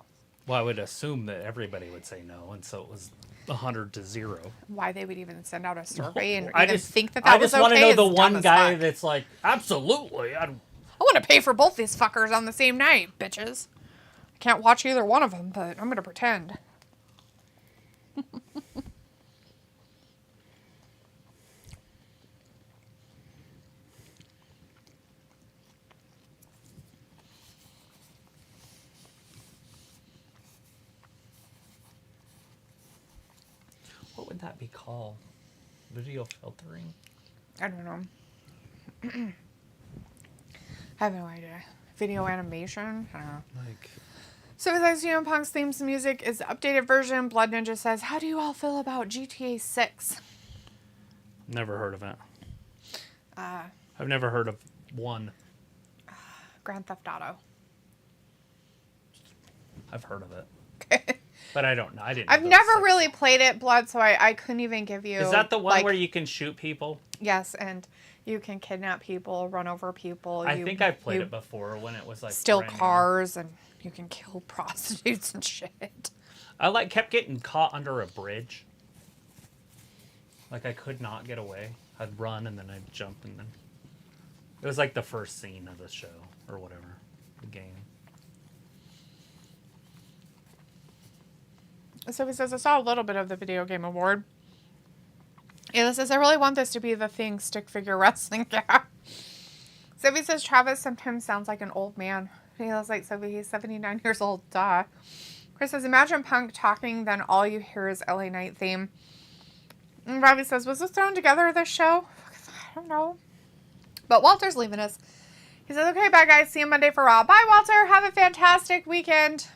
Well, I would assume that everybody would say no, and so it was 100-0. Why they would even send out a survey and I even just think that I was just want to okay know the is one dumb as guy fuck. that's like, absolutely. I want to pay for both these fuckers on the same night, bitches. I can't watch either one of them, but I'm going to pretend. would that be called? Video filtering? I don't know. I have no idea. Video animation? I don't know. Like... So besides CM Punk's themes music is the updated version. Blood Ninja says, how do you all feel about GTA 6? Never heard of it. I've never heard of one. Grand Theft Auto. I've heard of it. But I don't know. I didn't. I've never really played it, Blood, so I couldn't even give you... Is that the one where you can shoot people? Yes, and you can kidnap people, run over people. I think I've played it before when it was like... Steal cars, and you can kill prostitutes and shit. I kept getting caught under a bridge. Like I could not get away. I'd run and then I'd jump and then... It was like the first scene of the show or whatever. The game. So he says, I saw a little bit of the video game award. Ayla says, I really want this to be the thing, stick figure wrestling. Yeah. Sophie says, Travis sometimes sounds like an old man. Ayla's like, Sophie, he's 79 years old. Duh. Chris says, imagine Punk talking, then all you hear is LA Knight theme. And Robbie says, was this thrown together, this show? I don't know. But Walter's leaving us. He says, okay, bye, guys. See you Monday for Raw. Bye, Walter. Have a fantastic weekend.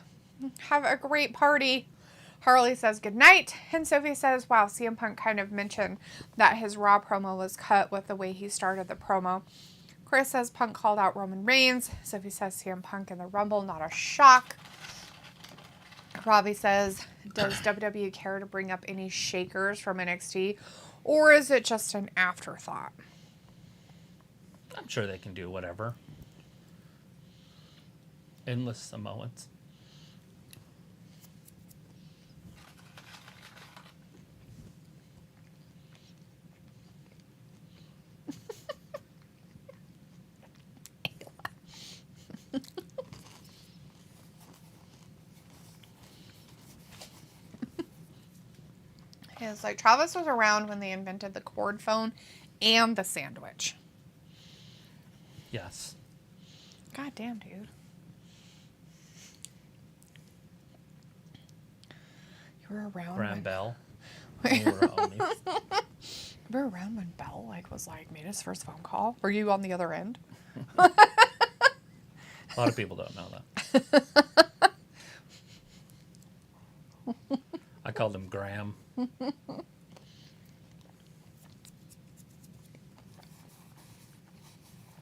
Have a great party. Harley says good night, and Sophie says, wow, CM Punk kind of mentioned that his Raw promo was cut with the way he started the promo. Chris says Punk called out Roman Reigns. Sophie says CM Punk in the Rumble, not a shock. Robbie says, does WWE care to bring up any shakers from NXT, or is it just an afterthought? I'm sure they can do whatever. Endless Samoans. It's like Travis was around when they invented the cord phone and the sandwich. Yes. God damn, dude. You were around when Bell. You were around when Bell made his first phone call? Were you on the other end? A lot of people don't know that. I called him Graham.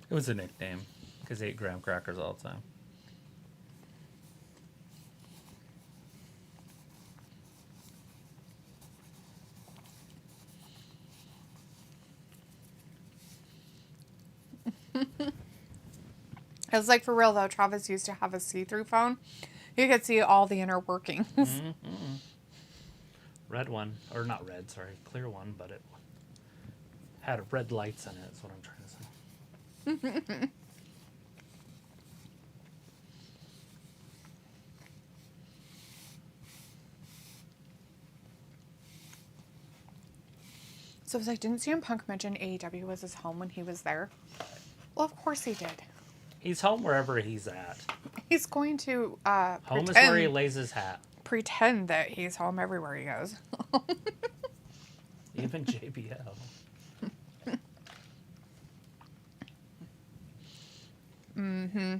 It was a nickname because he ate graham crackers all the time. It was like, for real though, Travis used to have a see-through phone. You could see all the inner workings. Mm-hmm. Red one, or not red, sorry, clear one, but it had red lights in it, is what I'm trying to say. So it was like, didn't CM Punk mention AEW was his home when he was there? Well, of course he did. He's home wherever he's at. He's going to home is where he lays his hat. Pretend that he's home everywhere he goes. Even JBL. Mm-hmm.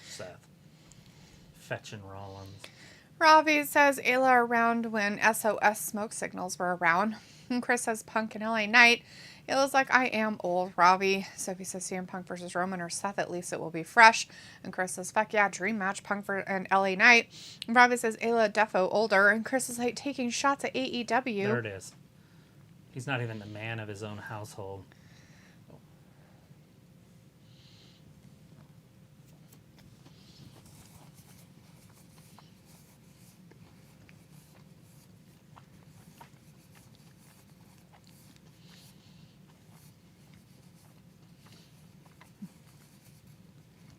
Seth. Fetching Rollins. Ravi says Ayla around when SOS smoke signals were around. And Chris says Punk and LA Knight. Ayla's like, I am old, Ravi. Sophie says CM Punk versus Roman or Seth, at least it will be fresh. And Chris says, fuck yeah, dream match, Punk and LA Knight. And Ravi says Ayla defo older. And Chris is like taking shots at AEW. There it is. He's not even the man of his own household.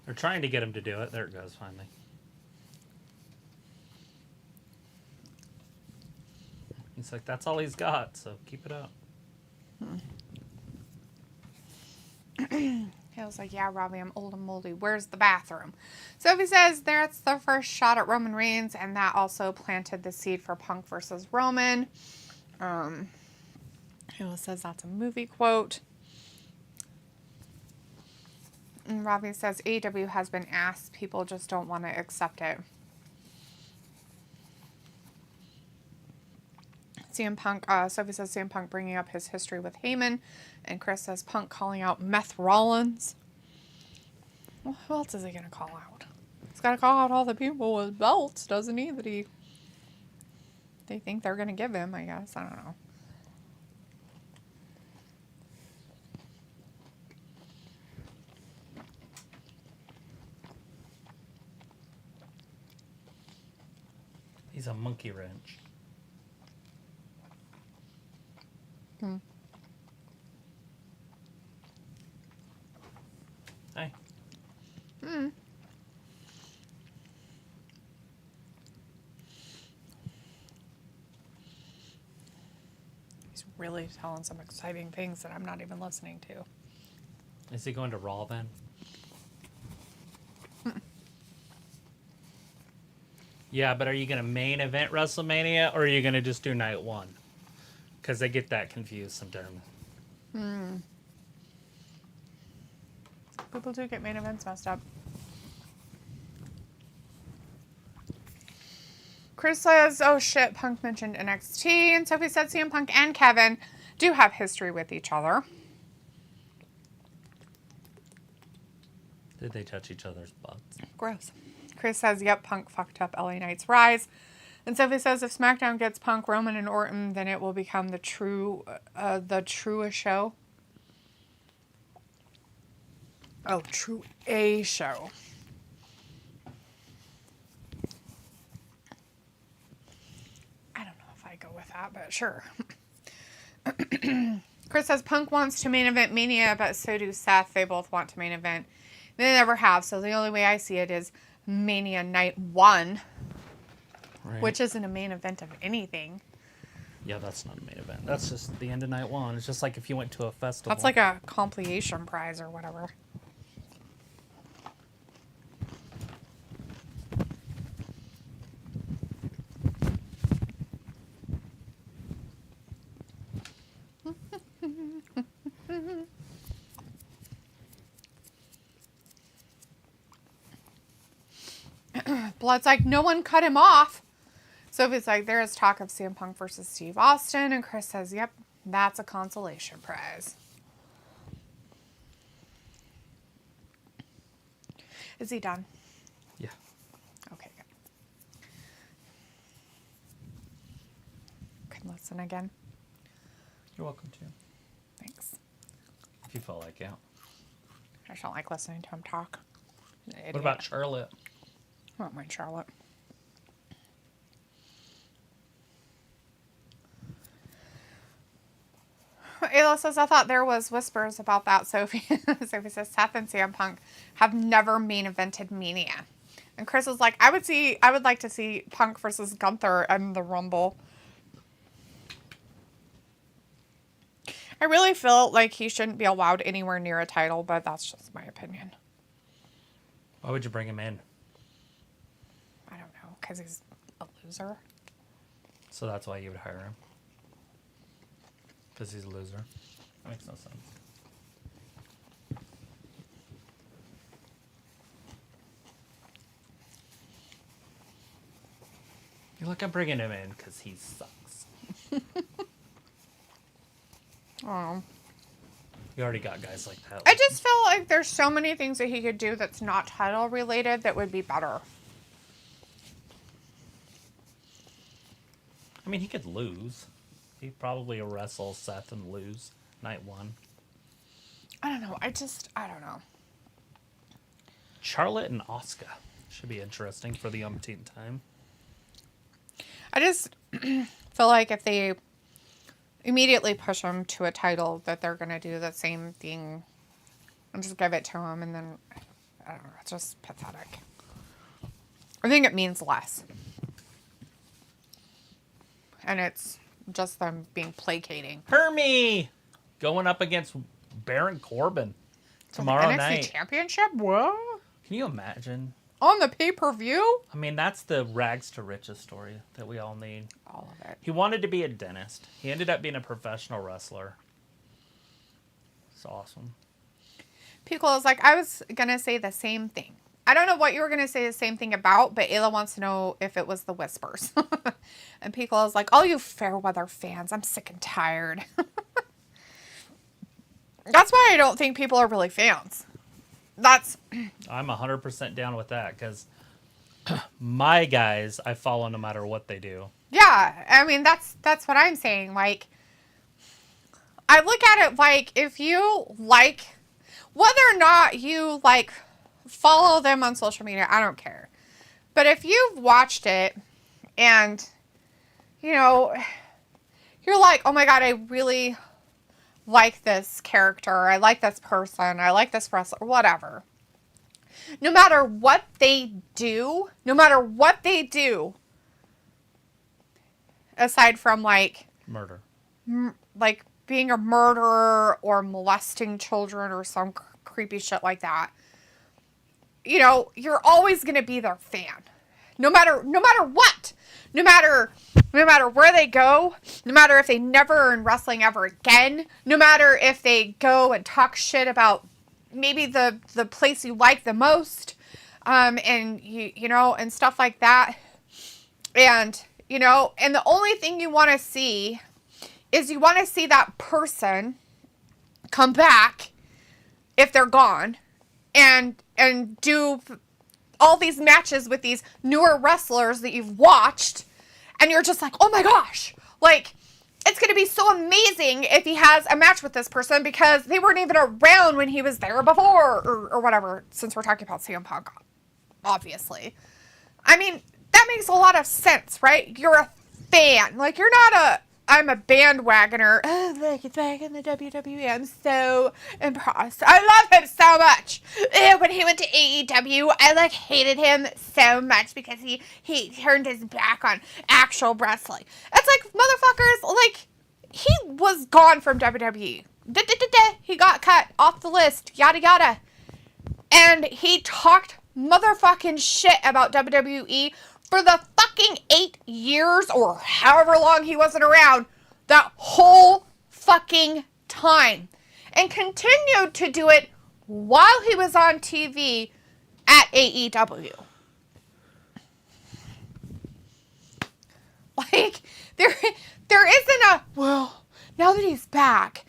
They're trying to get him to do it. There it goes, finally. He's like, that's all he's got, so keep it up. He was like, yeah, Robbie, I'm old and moldy. Where's the bathroom? Sophie says that's the first shot at Roman Reigns, and that also planted the seed for Punk versus Roman. Halo says that's a movie quote. And Robbie says AEW has been asked. People just don't want to accept it. CM Punk, Sophie says CM Punk bringing up his history with Heyman. And Chris says Punk calling out Meth Rollins. Well, who else is he going to call out? He's got to call out all the people with belts, doesn't he? They think they're going to give him, I guess. I don't know. He's a monkey wrench. Hi. He's really telling some exciting things that I'm not even listening to. Is he going to Raw then? Yeah, but are you going to main event WrestleMania or are you going to just do night one? Because they get that confused sometimes. People do get main events messed up. Chris says, oh shit, Punk mentioned NXT. And Sophie said CM Punk and Kevin do have history with each other. Did they touch each other's butts? Gross. Chris says, yep, Punk fucked up LA Knight's rise. And Sophie says, if SmackDown gets Punk, Roman, and Orton, then it will become the truest show. Oh, true A show. I don't know if I go with that, but sure. Chris says Punk wants to main event Mania, but so do Seth. They both want to main event. They never have, so the only way I see it is Mania Night 1, Right. which isn't a main event of anything. Yeah, that's not a main event. That's just the end of night one. It's just like if you went to a festival. That's like a compilation prize or whatever. Blood's like, no one cut him off. Sophie's like, there is talk of CM Punk versus Steve Austin. And Chris says, yep, that's a consolation prize. Is he done? Yeah. Okay, good. Can listen again. You're welcome to. Thanks. If you felt like it. I just don't like listening to him talk. What about Charlotte? I don't mind Charlotte. Ayla says, I thought there was whispers about that, Sophie. Sophie says, Seth and CM Punk have never main evented Mania. And Chris is like, I would like to see Punk versus Gunther in the Rumble. I really feel like he shouldn't be allowed anywhere near a title, but that's just my opinion. Why would you bring him in? I don't know, because he's a loser. So that's why you would hire him? Because he's a loser? That makes no sense. You're like, I'm bringing him in because he sucks. Oh. You already got guys like that. I just feel like there's so many things that he could do that's not title related that would be better. I mean, he could lose. He'd probably wrestle Seth and lose night one. I don't know. I don't know. Charlotte and Asuka should be interesting for the umpteenth time. I just feel like if they immediately push him to a title, that they're going to do the same thing and just give it to him, and then, I don't know, it's just pathetic. I think it means less. And it's just them being placating. Hermie! Going up against Baron Corbin. Tomorrow NXT night. Championship? What? Can you imagine? On the pay-per-view? I mean, that's the rags to riches story that we all need. All of it. He wanted to be a dentist. He ended up being a professional wrestler. It's awesome. Pico is like, I was going to say the same thing. I don't know what you were going to say the same thing about, but Ayla wants to know if it was the Whispers. And Pico is like, all you Fairweather fans, I'm sick and tired. That's why I don't think people are really fans. I'm 100% down with that because my guys I follow no matter what they do. Yeah, I mean, that's what I'm saying. Like, I look at it like, if you like, whether or not you, like, follow them on social media, I don't care. But if you've watched it and, you know, you're like, oh my God, I really like this character, I like this person, I like this wrestler, whatever. No matter what they do, aside from, like, Murder. Like being a murderer or molesting children or some creepy shit like that, you know, you're always going to be their fan. No matter what. No matter where they go, no matter if they never are in wrestling ever again, no matter if they go and talk shit about maybe the place you like the most, and you know, and stuff like that. And, you know, and the only thing you want to see is you want to see that person come back if they're gone and do all these matches with these newer wrestlers that you've watched, and you're just like, oh my gosh, like, it's going to be so amazing if he has a match with this person because they weren't even around when he was there before, or whatever, since we're talking about CM Punk, obviously. I mean, that makes a lot of sense, right? You're a fan. Like, you're not I'm a bandwagoner. Oh, look, it's back in the WWE. I'm so impressed. I love him so much. When he went to AEW, I, like, hated him so much because he turned his back on actual wrestling. It's like, motherfuckers, like, he was gone from WWE. He got cut off the list, yada yada. And he talked motherfucking shit about WWE for the fucking 8 years or however long he wasn't around, that whole fucking time. And continued to do it while he was on TV at AEW. Like, there isn't a, well, now that he's back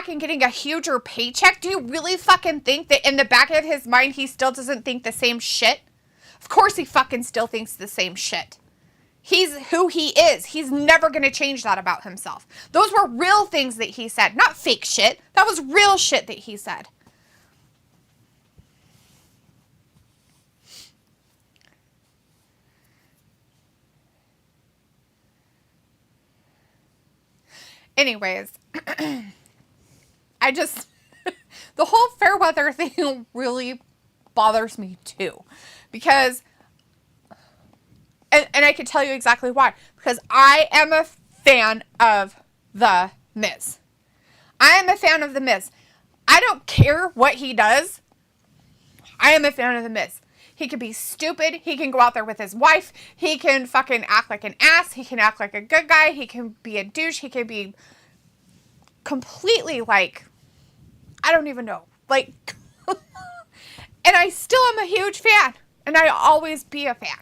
and getting a huger paycheck, do you really fucking think that in the back of his mind he still doesn't think the same shit? Of course he fucking still thinks the same shit. He's who he is. He's never going to change that about himself. Those were real things that he said, not fake shit. That was real shit that he said. Anyways, I just, the whole Fairweather thing really bothers me too. Because, and I can tell you exactly why. Because I am a fan of The Miz. I am a fan of The Miz. I don't care what he does. I am a fan of The Miz. He can be stupid. He can go out there with his wife. He can fucking act like an ass. He can act like a good guy. He can be a douche. He can be completely like, I don't even know. Like, and I still am a huge fan. And I'll always be a fan.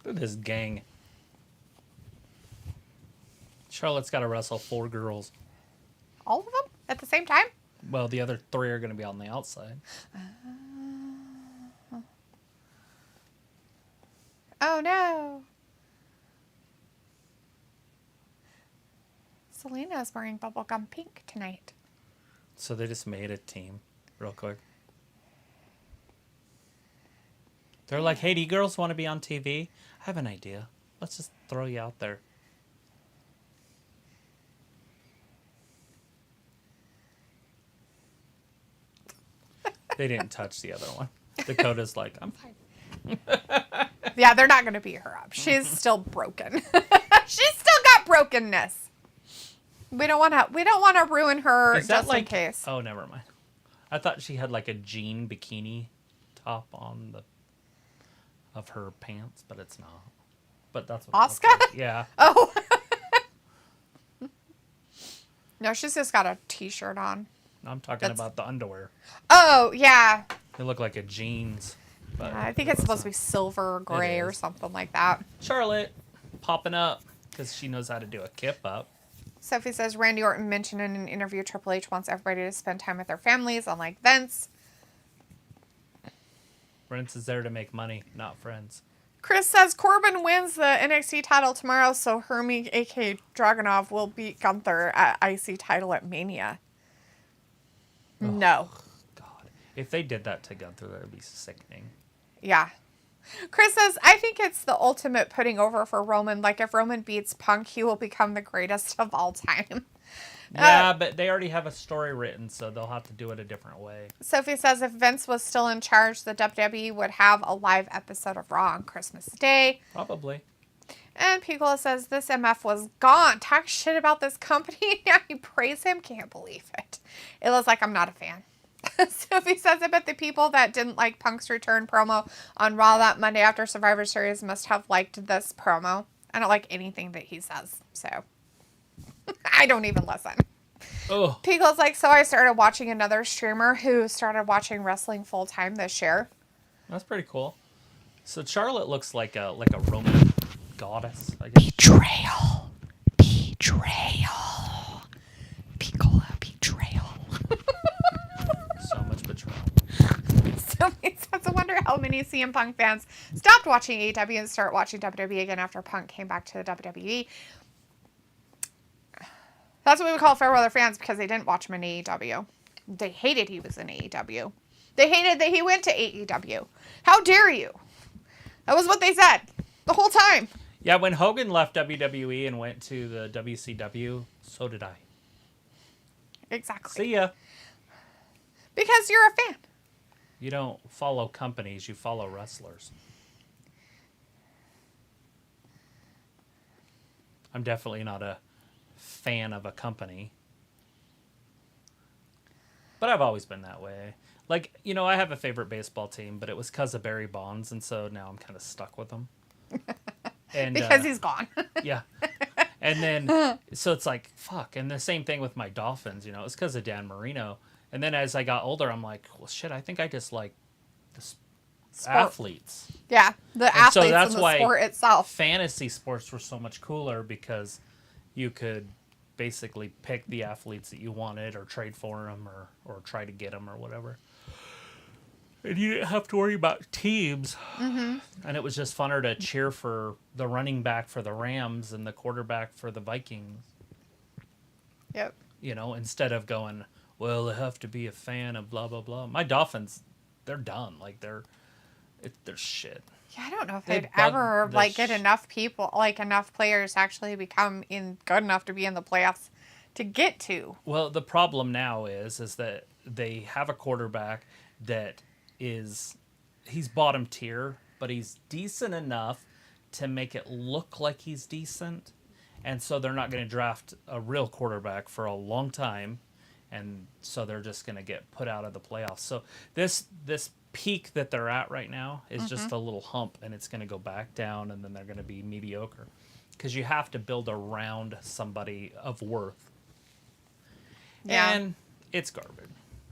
Look at this gang. Charlotte's got to wrestle 4 girls. All of them? At the same time? Well, the other 3 are going to be on the outside. Oh, no. Selena's wearing bubblegum pink tonight. So they just made a team real quick. They're like, hey, do you girls want to be on TV? I have an idea. Let's just throw you out there. They didn't touch the other one. Dakota's like, I'm fine. Yeah, they're not going to beat her up. She's still broken. She's still got brokenness. We don't want to ruin her Is that just in like? case. Oh, never mind. I thought she had like a jean bikini top on of her pants, but it's not. But that's what Asuka? it looks like. Yeah. Oh. No, she's just got a t-shirt on. I'm talking about the underwear. Oh, yeah. They look like a jeans. But I think it's supposed to be silver or gray or something like that. Charlotte popping up because she knows how to do a kip up. Sophie says Randy Orton mentioned in an interview Triple H wants everybody to spend time with their families, unlike Vince. Vince is there to make money, not friends. Chris says Corbin wins the NXT title tomorrow, so Hermie, a.k.a. Dragunov, will beat Gunther at IC title at Mania. Oh, no. God. If they did that to Gunther, that would be sickening. Yeah. Chris says, I think it's the ultimate putting over for Roman. Like, if Roman beats Punk, he will become the greatest of all time. Yeah, but they already have a story written, so they'll have to do it a different way. Sophie says, if Vince was still in charge, the WWE would have a live episode of Raw on Christmas Day. Probably. And Piccola says, this MF was gone. Talk shit about this company. Now you praise him. Can't believe it. It looks like I'm not a fan. Sophie says, I bet the people that didn't like Punk's return promo on Raw that Monday after Survivor Series must have liked this promo. I don't like anything that he says, so I don't even listen. Oh. Pickle's like, so I started watching another streamer who started watching wrestling full time this year. That's pretty cool. So Charlotte looks like a Roman goddess, I guess. Betrayal. Piccola betrayal. So much betrayal. So it's I wonder how many CM Punk fans stopped watching AEW and start watching WWE again after Punk came back to the WWE. That's what we call fair weather fans because they didn't watch him in AEW. They hated he was in AEW. They hated that he went to AEW. How dare you? That was what they said the whole time. Yeah, when Hogan left WWE and went to the WCW, so did I. Exactly. See ya. Because you're a fan. You don't follow companies, you follow wrestlers. I'm definitely not a fan of a company. But I've always been that way. Like, you know, I have a favorite baseball team, but it was because of Barry Bonds, and so now I'm kind of stuck with them. And, because he's gone. Yeah. And then, so it's like, fuck. And the same thing with my Dolphins, you know, it's because of Dan Marino. And then as I got older, I'm like, well, shit, I think I just like the athletes. Yeah, the And athletes so that's and the why sport itself. Fantasy sports were so much cooler because you could basically pick the athletes that you wanted or trade for them or try to get them or whatever. And you didn't have to worry about teams. Mm-hmm. And it was just funner to cheer for the running back for the Rams and the quarterback for the Vikings. Yep. You know, instead of going, well, I have to be a fan of blah, blah, blah. My Dolphins, they're done. Like, they're shit. Yeah, I don't know if They they'd ever bug like get enough people, like enough players to actually become good enough to be in the playoffs to get to. Well, the problem now is that they have a quarterback that he's bottom tier, but he's decent enough to make it look like he's decent. And so they're not going to draft a real quarterback for a long time. And so they're just going to get put out of the playoffs. So this peak that they're at right now is just a little hump, and it's going to go back down, and then they're going to be mediocre. Because you have to build around somebody of worth. Yeah. And it's garbage.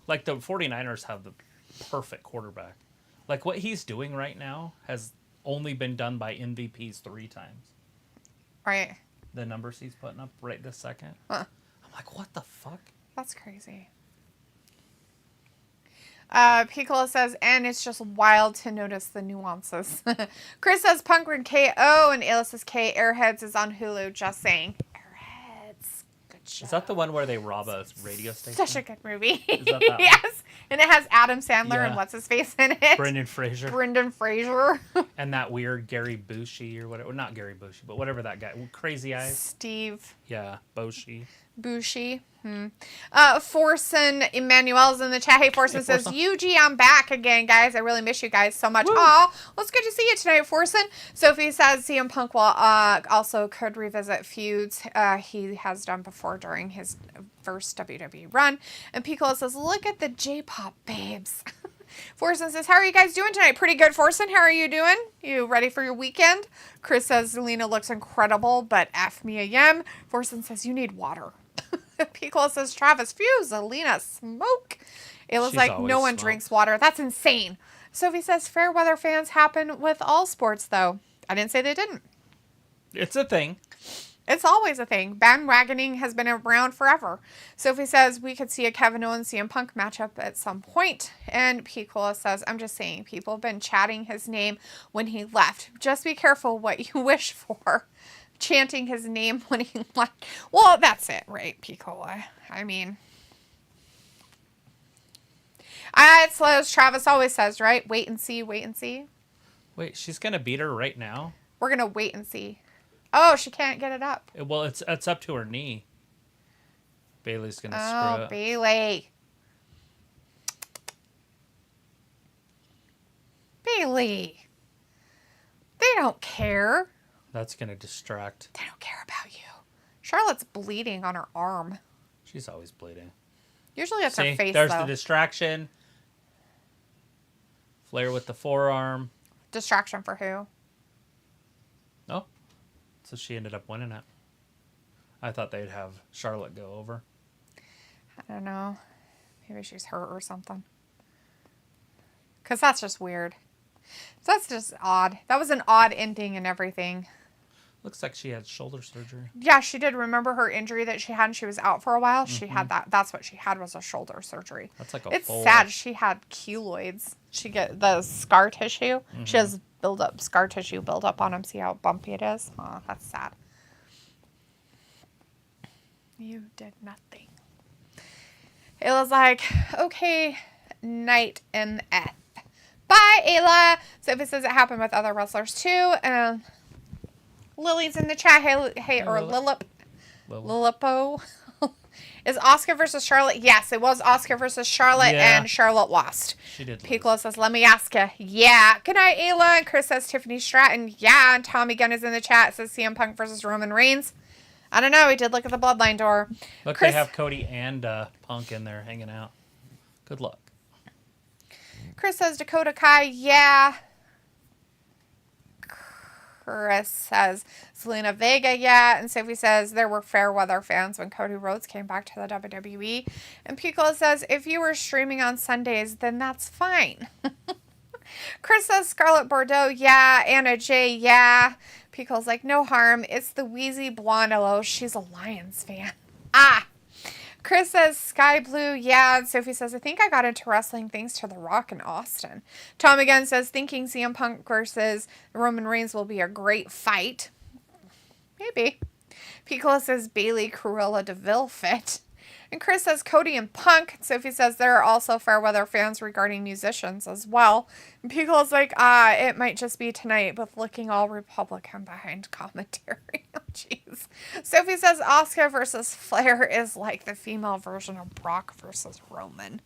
Like, the 49ers have the perfect quarterback. Like, what he's doing right now has only been done by MVPs 3 times. Right. The numbers he's putting up right this second. Huh. I'm like, what the fuck? That's crazy. Piccola says, and it's just wild to notice the nuances. Chris says Punk Ring KO, and Ayla says K Airheads is on Hulu. Just saying. Airheads. Good show. Is that the one where they rob a radio station? Such a good movie. Is that that one? Yes. And it has Adam Sandler and Yeah. what's his face in it? Brendan Fraser. Brendan Fraser. And that weird Gary Busey or whatever. Not Gary Busey, but whatever that guy. Crazy Eyes. Steve Yeah, Busey. Bushi. Forson Emmanuel's in the chat. Hey, Forson says, UG, I'm back again, guys. I really miss you guys so much. Aw, well, it's good to see you tonight, Forson. Sophie says CM Punk will also could revisit feuds he has done before during his first WWE run. And Piccolo says, look at the J-pop babes. Forson says, how are you guys doing tonight? Pretty good, Forson. How are you doing? You ready for your weekend? Chris says, Lena looks incredible, but F me a yem. Forson says, you need water. Piccolo says, Travis, phew, Zelina, smoke. It was like no one drinks water. That's insane. Sophie says, fair weather fans happen with all sports, though. I didn't say they didn't. It's a thing. It's always a thing. Bandwagoning has been around forever. Sophie says, we could see a Kevin Owens CM Punk matchup at some point. And Piccolo says, I'm just saying, people have been chatting his name when he left. Just be careful what you wish for. Chanting his name when he left. Well, that's it, right, Piccolo? I mean, it's as Travis always says, right? Wait and see, wait and see. Wait, she's going to beat her right now? We're going to wait and see. Oh, she can't get it up. Well, it's up to her knee. Bailey's going to screw it. Oh, Bailey. Bailey. They don't care. That's going to distract. They don't care about you. Charlotte's bleeding on her arm. She's always bleeding. Usually it's her face, there's though. The distraction. Flair with the forearm. Distraction for who? Oh. So she ended up winning it. I thought they'd have Charlotte go over. I don't know. Maybe she's hurt or something. Because that's just weird. That's just odd. That was an odd ending and everything. Looks like she had shoulder surgery. Yeah, she did. Remember her injury that she had and she was out for a while? She had that. That's what she had, was a shoulder surgery. That's like a It's sad. She had keloids. She get the scar tissue. She has scar tissue build up on him. See how bumpy it is? Oh, that's sad. You did nothing. It was like, okay, night and F. Bye, Ayla. Sophie says it happened with other wrestlers too. And Lily's in the chat. Hey, or Lilipo. Is Asuka versus Charlotte? Yes, it was Asuka versus Charlotte, and Charlotte lost. She did. Piccolo says, let me ask you. Yeah. Good night, Ayla. And Chris says Tiffany Stratton. Yeah. And Tommy Gunn is in the chat. Says CM Punk versus Roman Reigns. I don't know. He did look at the bloodline door. Look, Chris, they have Cody and Punk in there hanging out. Good luck. Chris says Dakota Kai. Yeah. Chris says Selena Vega, yeah. And Sophie says there were fair weather fans when Cody Rhodes came back to the WWE. And Piccolo says if you were streaming on Sundays, then that's fine. Chris says Scarlett Bordeaux, yeah. Anna J, yeah. Piccolo's like, no harm. It's the wheezy blonde. Oh, she's a Lions fan. Ah. Chris says Sky Blue, yeah. And Sophie says, I think I got into wrestling thanks to The Rock in Austin. Tom again says, thinking CM Punk versus Roman Reigns will be a great fight. Maybe. Piccolo says Bailey Cruella DeVille fit. And Chris says Cody and Punk. Sophie says there are also fair weather fans regarding musicians as well. And Piccolo's like, it might just be tonight with looking all Republican behind commentary. Oh, jeez. Sophie says Asuka versus Flair is like the female version of Brock versus Roman.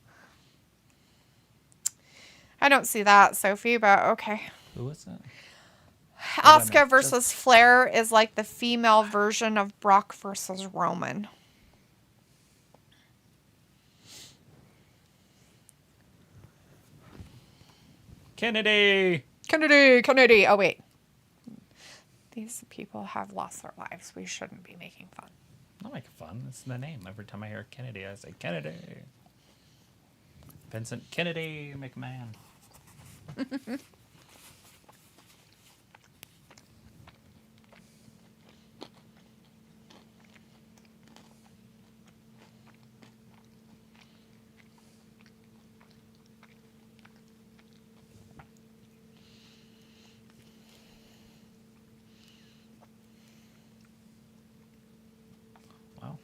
I don't see that, Sophie, but okay. Who is that? Asuka versus Flair is like the female version of Brock versus Roman. Kennedy. Oh, wait. These people have lost their lives. We shouldn't be making fun. Not making fun. It's the name. Every time I hear Kennedy, I say Kennedy. Vincent Kennedy, McMahon.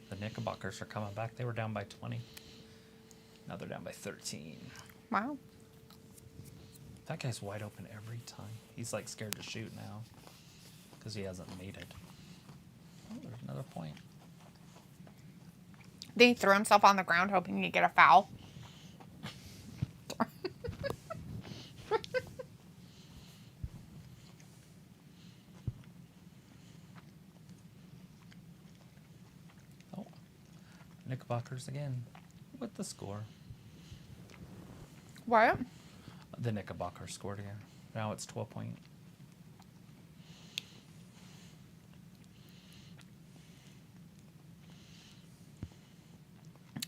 The Knickerbockers are coming back. They were down by 20. Now they're down by 13. Wow. That guy's wide open every time. He's like scared to shoot now because he hasn't made it. Oh, there's another point. Then he threw himself on the ground hoping he'd get a foul. Oh, Knickerbockers again with the score. What? The Knickerbockers scored again. Now it's 12 point.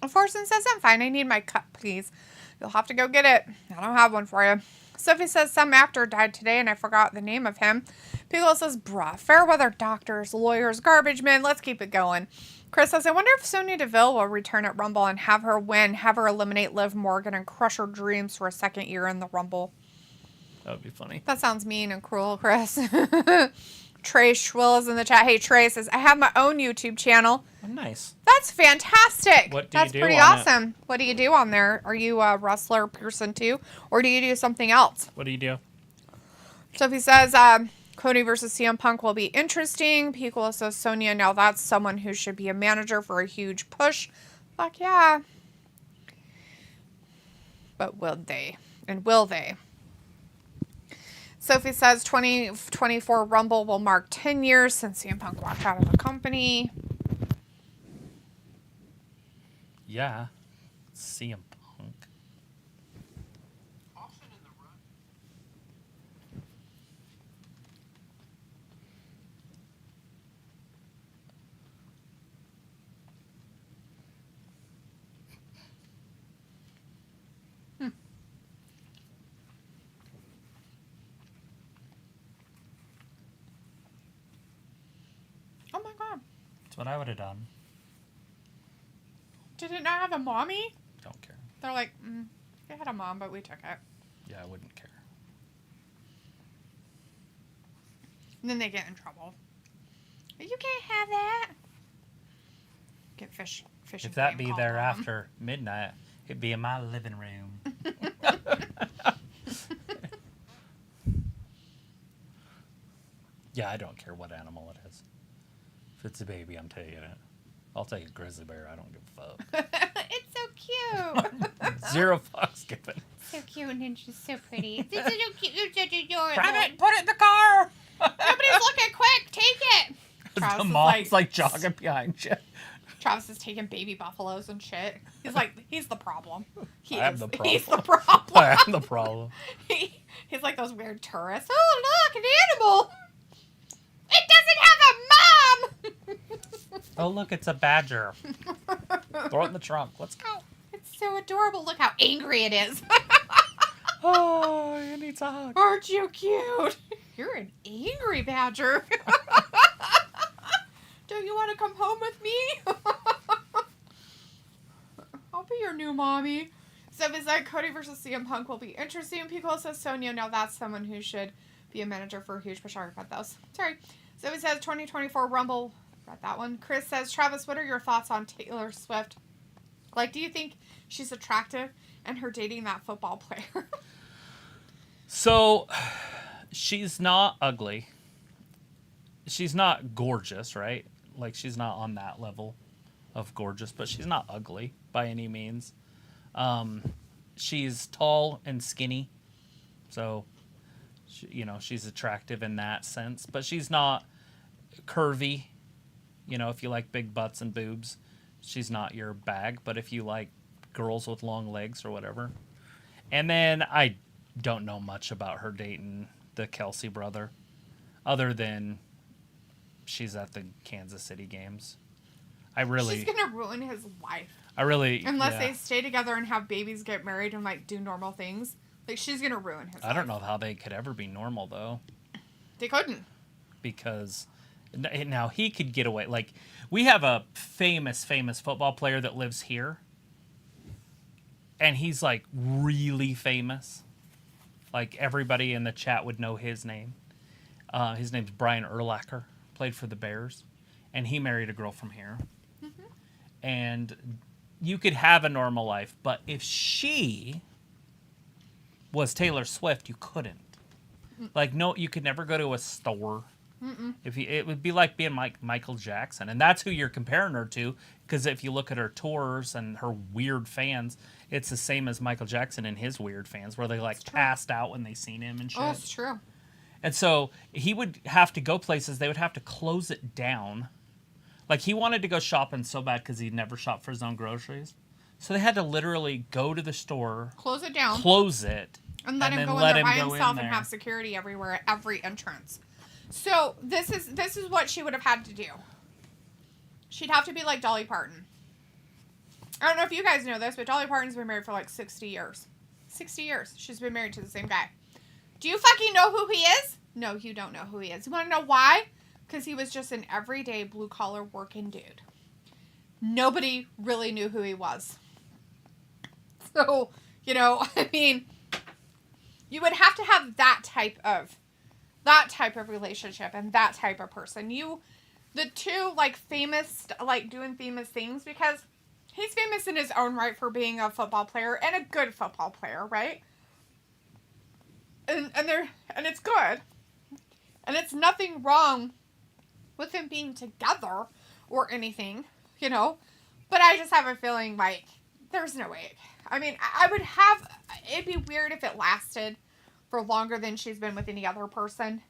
Forsen says, I'm fine. I need my cup, please. You'll have to go get it. I don't have one for you. Sophie says, some actor died today and I forgot the name of him. Piccolo says, bruh, fair weather doctors, lawyers, garbage men. Let's keep it going. Chris says, I wonder if Sonya Deville will return at Rumble and have her win, have her eliminate Liv Morgan and crush her dreams for a second year in the Rumble. That would be funny. That sounds mean and cruel, Chris. Trey Schwill is in the chat. Hey, Trey says, I have my own YouTube channel. Oh, nice. That's fantastic. What do That's you do pretty on awesome. it? What do you do on there? Are you a wrestler person too? Or do you do something else? What do you do? Sophie says, Cody versus CM Punk will be interesting. Piccolo says, Sonya, now that's someone who should be a manager for a huge push. Fuck yeah. But will they? And will they? Sophie says 2024 Rumble will mark 10 years since CM Punk walked out of the company. Yeah. CM Punk. Oh my god. That's what I would have done. Did it not have a mommy? Don't care. They're like, it had a mom, but we took it. Yeah, I wouldn't care. And then they get in trouble. You can't have that. Get fish. If that be there after midnight, it'd be in my living room. Yeah, I don't care what animal it is. If it's a baby, I'm taking it. I'll take a grizzly bear. I don't give a fuck. It's so cute. Zero fucks given. So cute and it's just so pretty. It's so cute. You're such adorable. Grab it and put it in the car. Nobody's looking. Quick, take it. The mom's like jogging behind you. Travis is taking baby buffaloes and shit. He's like, he's the problem. I am the problem. He's the problem. I am the problem. He's like those weird tourists. Oh, look, an animal. It doesn't have a mom. Oh, look, it's a badger. Throw it in the trunk. Let's go. It's so adorable. Look how angry it is. Oh, it needs a hug. Aren't you cute? You're an angry badger. Don't you want to come home with me? I'll be your new mommy. So is that Cody versus CM Punk will be interesting. Piccolo says Sonya, now that's someone who should be a manager for a huge push. I read those. Sorry. So it says 2024 Rumble. Read that one. Chris says, Travis, what are your thoughts on Taylor Swift? Like, do you think she's attractive and her dating that football player? So, she's not ugly. She's not gorgeous, right? Like, she's not on that level of gorgeous, but she's not ugly by any means. She's tall and skinny. So, she's attractive in that sense. But she's not curvy. If you like big butts and boobs, she's not your bag. But if you like girls with long legs or whatever. And then I don't know much about her dating the Kelsey brother, other than she's at the Kansas City games. She's gonna ruin his life. Unless they stay together and have babies, get married, and like do normal things. Like, she's gonna ruin his life. I don't know how they could ever be normal though. They couldn't. Because now he could get away. Like, we have a famous football player that lives here. And he's like really famous. Like, everybody in the chat would know his name. His name's Brian Urlacher. Played for the Bears. And he married a girl from here. Mm-hmm. And you could have a normal life. But if she was Taylor Swift, you couldn't. Like, no, you could never go to a store It would be like being Michael Jackson, and that's who you're comparing her to. Because if you look at her tours and her weird fans, it's the same as Michael Jackson and his weird fans, where they like passed out when they seen him and shit. Oh, it's true. And so he would have to go places. They would have to close it down. Like he wanted to go shopping so bad because he'd never shopped for his own groceries. So they had to literally go to the store, close it down, close it, and let him go in there by himself and have security everywhere at every entrance. So this is what she would have had to do. She'd have to be like Dolly Parton. I don't know if you guys know this, but Dolly Parton's been married for like 60 years. 60 years. She's been married to the same guy. Do you fucking know who he is? No, you don't know who he is. You want to know why? Because he was just an everyday blue-collar working dude. Nobody really knew who he was. So, I mean, you would have to have that type of relationship and that type of person. The two, like, famous, like, doing famous things, because he's famous in his own right for being a football player and a good football player, right? And it's good. And it's nothing wrong with them being together or anything, But I just have a feeling, like, there's no way. I mean, it'd be weird if it lasted for longer than she's been with any other person.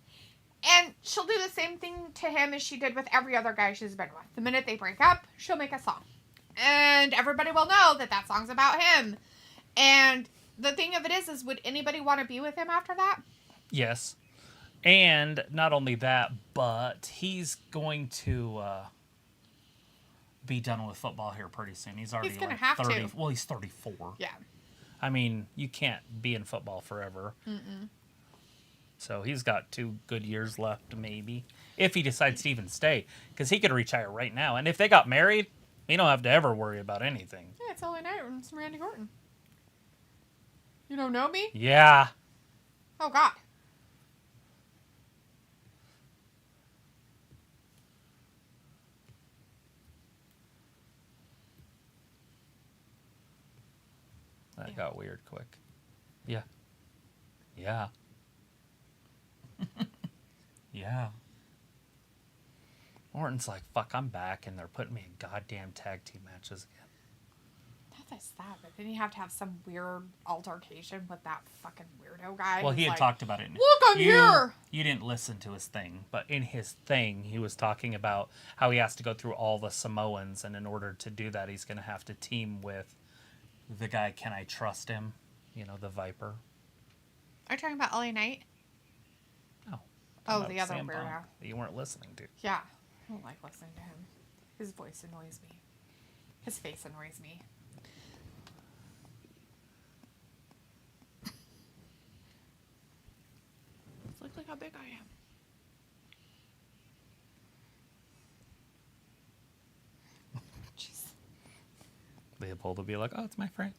And she'll do the same thing to him as she did with every other guy she's been with. The minute they break up, she'll make a song. And everybody will know that song's about him. And the thing of it is would anybody want to be with him after that? Yes. And not only that, but he's going to be done with football here pretty soon. He's already gonna like have 30. to. Well, he's 34. Yeah. I mean, you can't be in football forever. So he's got 2 good years left, maybe, if he decides to even stay, because he could retire right now. And if they got married, he don't have to ever worry about anything. Yeah, it's LA Knight and some Randy Orton. You don't know me? Yeah. Oh, God. That got weird quick. Yeah. Yeah. Yeah. Orton's like, fuck, I'm back, and they're putting me in goddamn tag team matches again. Not just that, but then you have to have some weird altercation with that fucking weirdo guy. Well, he had talked about it. Look, I'm here! You didn't listen to his thing, but in his thing, he was talking about how he has to go through all the Samoans, and in order to do that, he's going to have to team with the guy, Can I Trust Him? The Viper. Are you talking about LA Knight? No. Oh, the other Sam weirdo. Punk that you weren't listening to. Yeah. I don't like listening to him. His voice annoys me. His face annoys me. Look how big I am. Jeez. Leopold will be like, oh, it's my friend.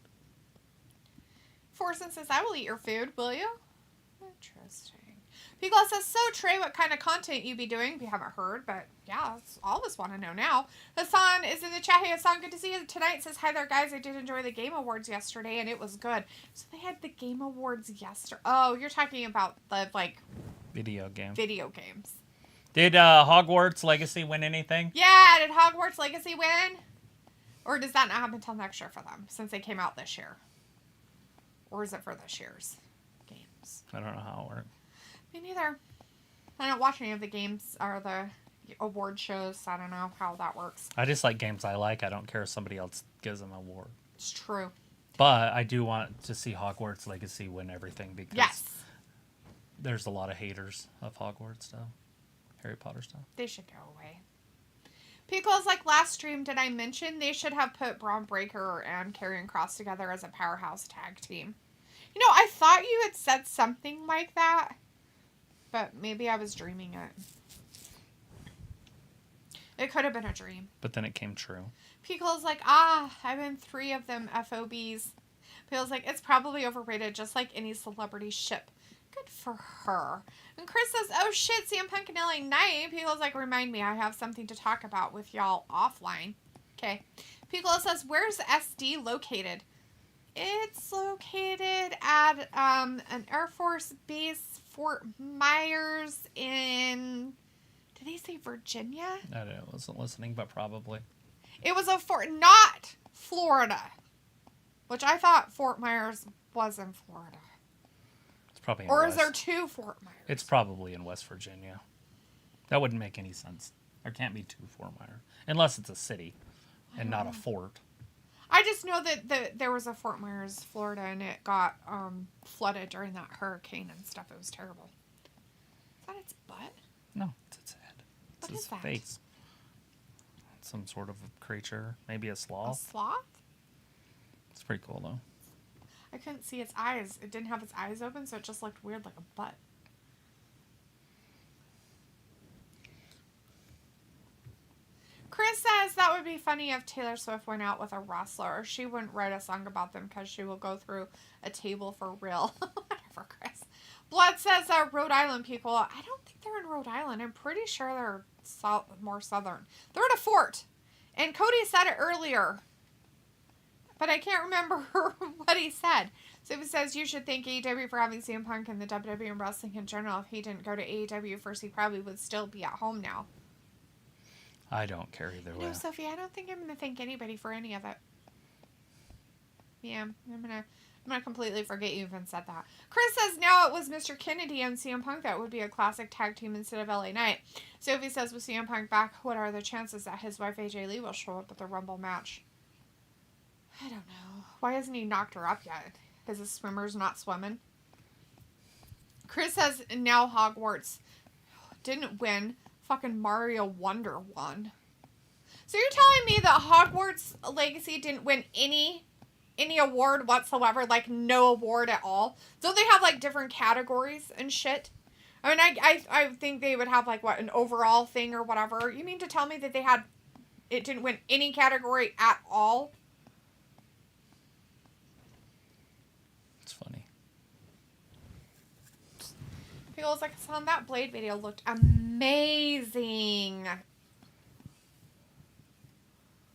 Forson says, I will eat your food, will you? Interesting. Pigla says, so Trey, what kind of content you be doing? We haven't heard, but yeah, all of us want to know now. Hassan is in the chat. Hey, Hassan, good to see you tonight. Says, hi there, guys. I did enjoy the Game Awards yesterday, and it was good. So they had the Game Awards yesterday. Oh, you're talking about the, Video game. Video games. Did Hogwarts Legacy win anything? Yeah, did Hogwarts Legacy win? Or does that not happen until next year for them, since they came out this year? Or is it for this year's games? I don't know how it works. Me neither. I don't watch any of the games or the award shows, so I don't know how that works. I just like games I like. I don't care if somebody else gives them an award. It's true. But I do want to see Hogwarts Legacy win everything because yes, there's a lot of haters of Hogwarts stuff, Harry Potter stuff. They should go away. Pico's like, last stream, did I mention they should have put Braun Breaker and Karrion Kross together as a powerhouse tag team? I thought you had said something like that, but maybe I was dreaming it. It could have been a dream. But then it came true. Pico's like, I'm in 3 of them FOBs. Pico's like, it's probably overrated, just like any celebrity ship. Good for her. And Chris says, oh shit, CM Punk and LA Knight. Pico's like, remind me, I have something to talk about with y'all offline. Okay. Piccolo says, where's SD located? It's located at an Air Force base, Fort Myers in Did they say Virginia? I don't know. I wasn't listening, but probably. It was a Fort, not Florida. Which I thought Fort Myers was in Florida. It's probably in Or West. is there two Fort Myers? It's probably in West Virginia. That wouldn't make any sense. There can't be two Fort Myers. Unless it's a city and not a fort. I just know that there was a Fort Myers, Florida, and it got flooded during that hurricane and stuff. It was terrible. Is that its butt? No, it's its head. It's What his is that? face. Some sort of a creature. Maybe a A sloth. sloth? It's pretty cool, though. I couldn't see its eyes. It didn't have its eyes open, so it just looked weird like a butt. Chris says that would be funny if Taylor Swift went out with a wrestler. She wouldn't write a song about them because she will go through a table for real. Whatever, Chris. Blood says Rhode Island people. I don't think they're in Rhode Island. I'm pretty sure they're more southern. They're at a fort. And Cody said it earlier. But I can't remember what he said. So he says, you should thank AEW for having CM Punk and the WWE and wrestling in general. If he didn't go to AEW first, he probably would still be at home now. I don't care either way. No, Sophie, I don't think I'm going to thank anybody for any of it. Yeah, I'm gonna completely forget you even said that. Chris says now it was Mr. Kennedy and CM Punk that would be a classic tag team instead of LA Knight. Sophie says with CM Punk back, what are the chances that his wife AJ Lee will show up at the Rumble match? I don't know. Why hasn't he knocked her up yet? Because the swimmer's not swimming. Chris says now Hogwarts didn't win. Fucking Mario Wonder won. So you're telling me that Hogwarts Legacy didn't win any award whatsoever? Like no award at all? Don't they have like different categories and shit? I mean, I think they would have like what, an overall thing or whatever. You mean to tell me that it didn't win any category at all? It's funny. Feels like I saw that Blade video looked amazing.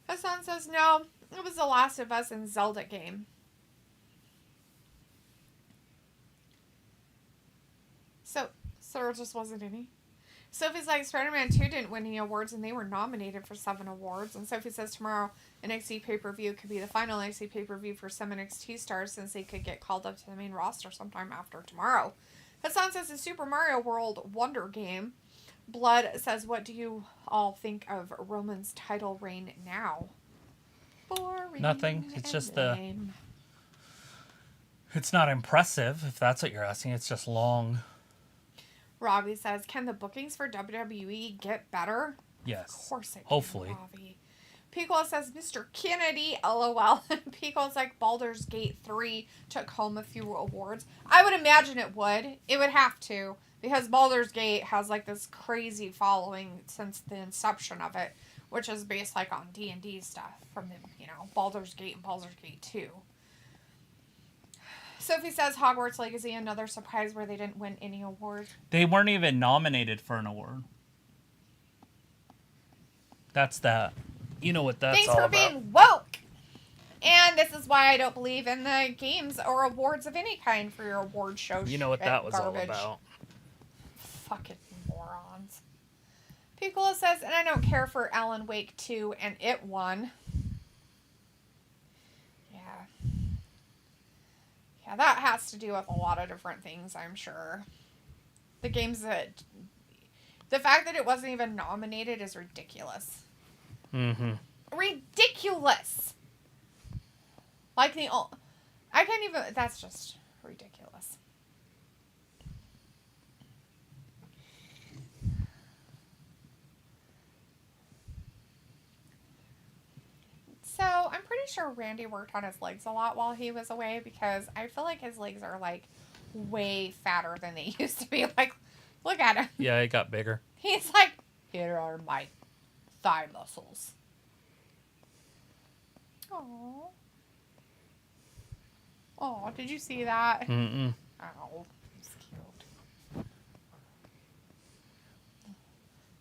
Hassan says no, it was The Last of Us and Zelda game. So there just wasn't any. Sophie's like, Spider-Man 2 didn't win any awards and they were nominated for 7 awards. And Sophie says tomorrow NXT pay-per-view could be the final NXT pay-per-view for some NXT stars since they could get called up to the main roster sometime after tomorrow. Hassan says the Super Mario World Wonder game. Blood says, what do you all think of Roman's title reign now? Boring. Nothing. It's just lame. It's not impressive, if that's what you're asking. It's just long. Robbie says, can the bookings for WWE get better? Yes. Of course it can, Hopefully. Robbie. Pico says, Mr. Kennedy, LOL. And Pico's like, Baldur's Gate 3 took home a few awards. I would imagine it would. It would have to. Because Baldur's Gate has like this crazy following since the inception of it. Which is based like on D&D stuff from the, Baldur's Gate and Baldur's Gate 2. Sophie says Hogwarts Legacy, another surprise where they didn't win any awards. They weren't even nominated for an award. That's that. You know what that's Thanks all for about. being woke! And this is why I don't believe in the games or awards of any kind for your award show. You know what that was garbage. all about. Fucking morons. Piccola says, and I don't care for Alan Wake 2, and it won. Yeah, that has to do with a lot of different things, I'm sure. The games that... The fact that it wasn't even nominated is ridiculous. Mm-hmm. Ridiculous! Like the... I can't even... That's just ridiculous. So, I'm pretty sure Randy worked on his legs a lot while he was away because I feel like his legs are, like, way fatter than they used to be. Like, look at him. Yeah, it got bigger. He's like, here are my thigh muscles. Aww. Oh, did you see that? Mm-mm. Ow. It's cute.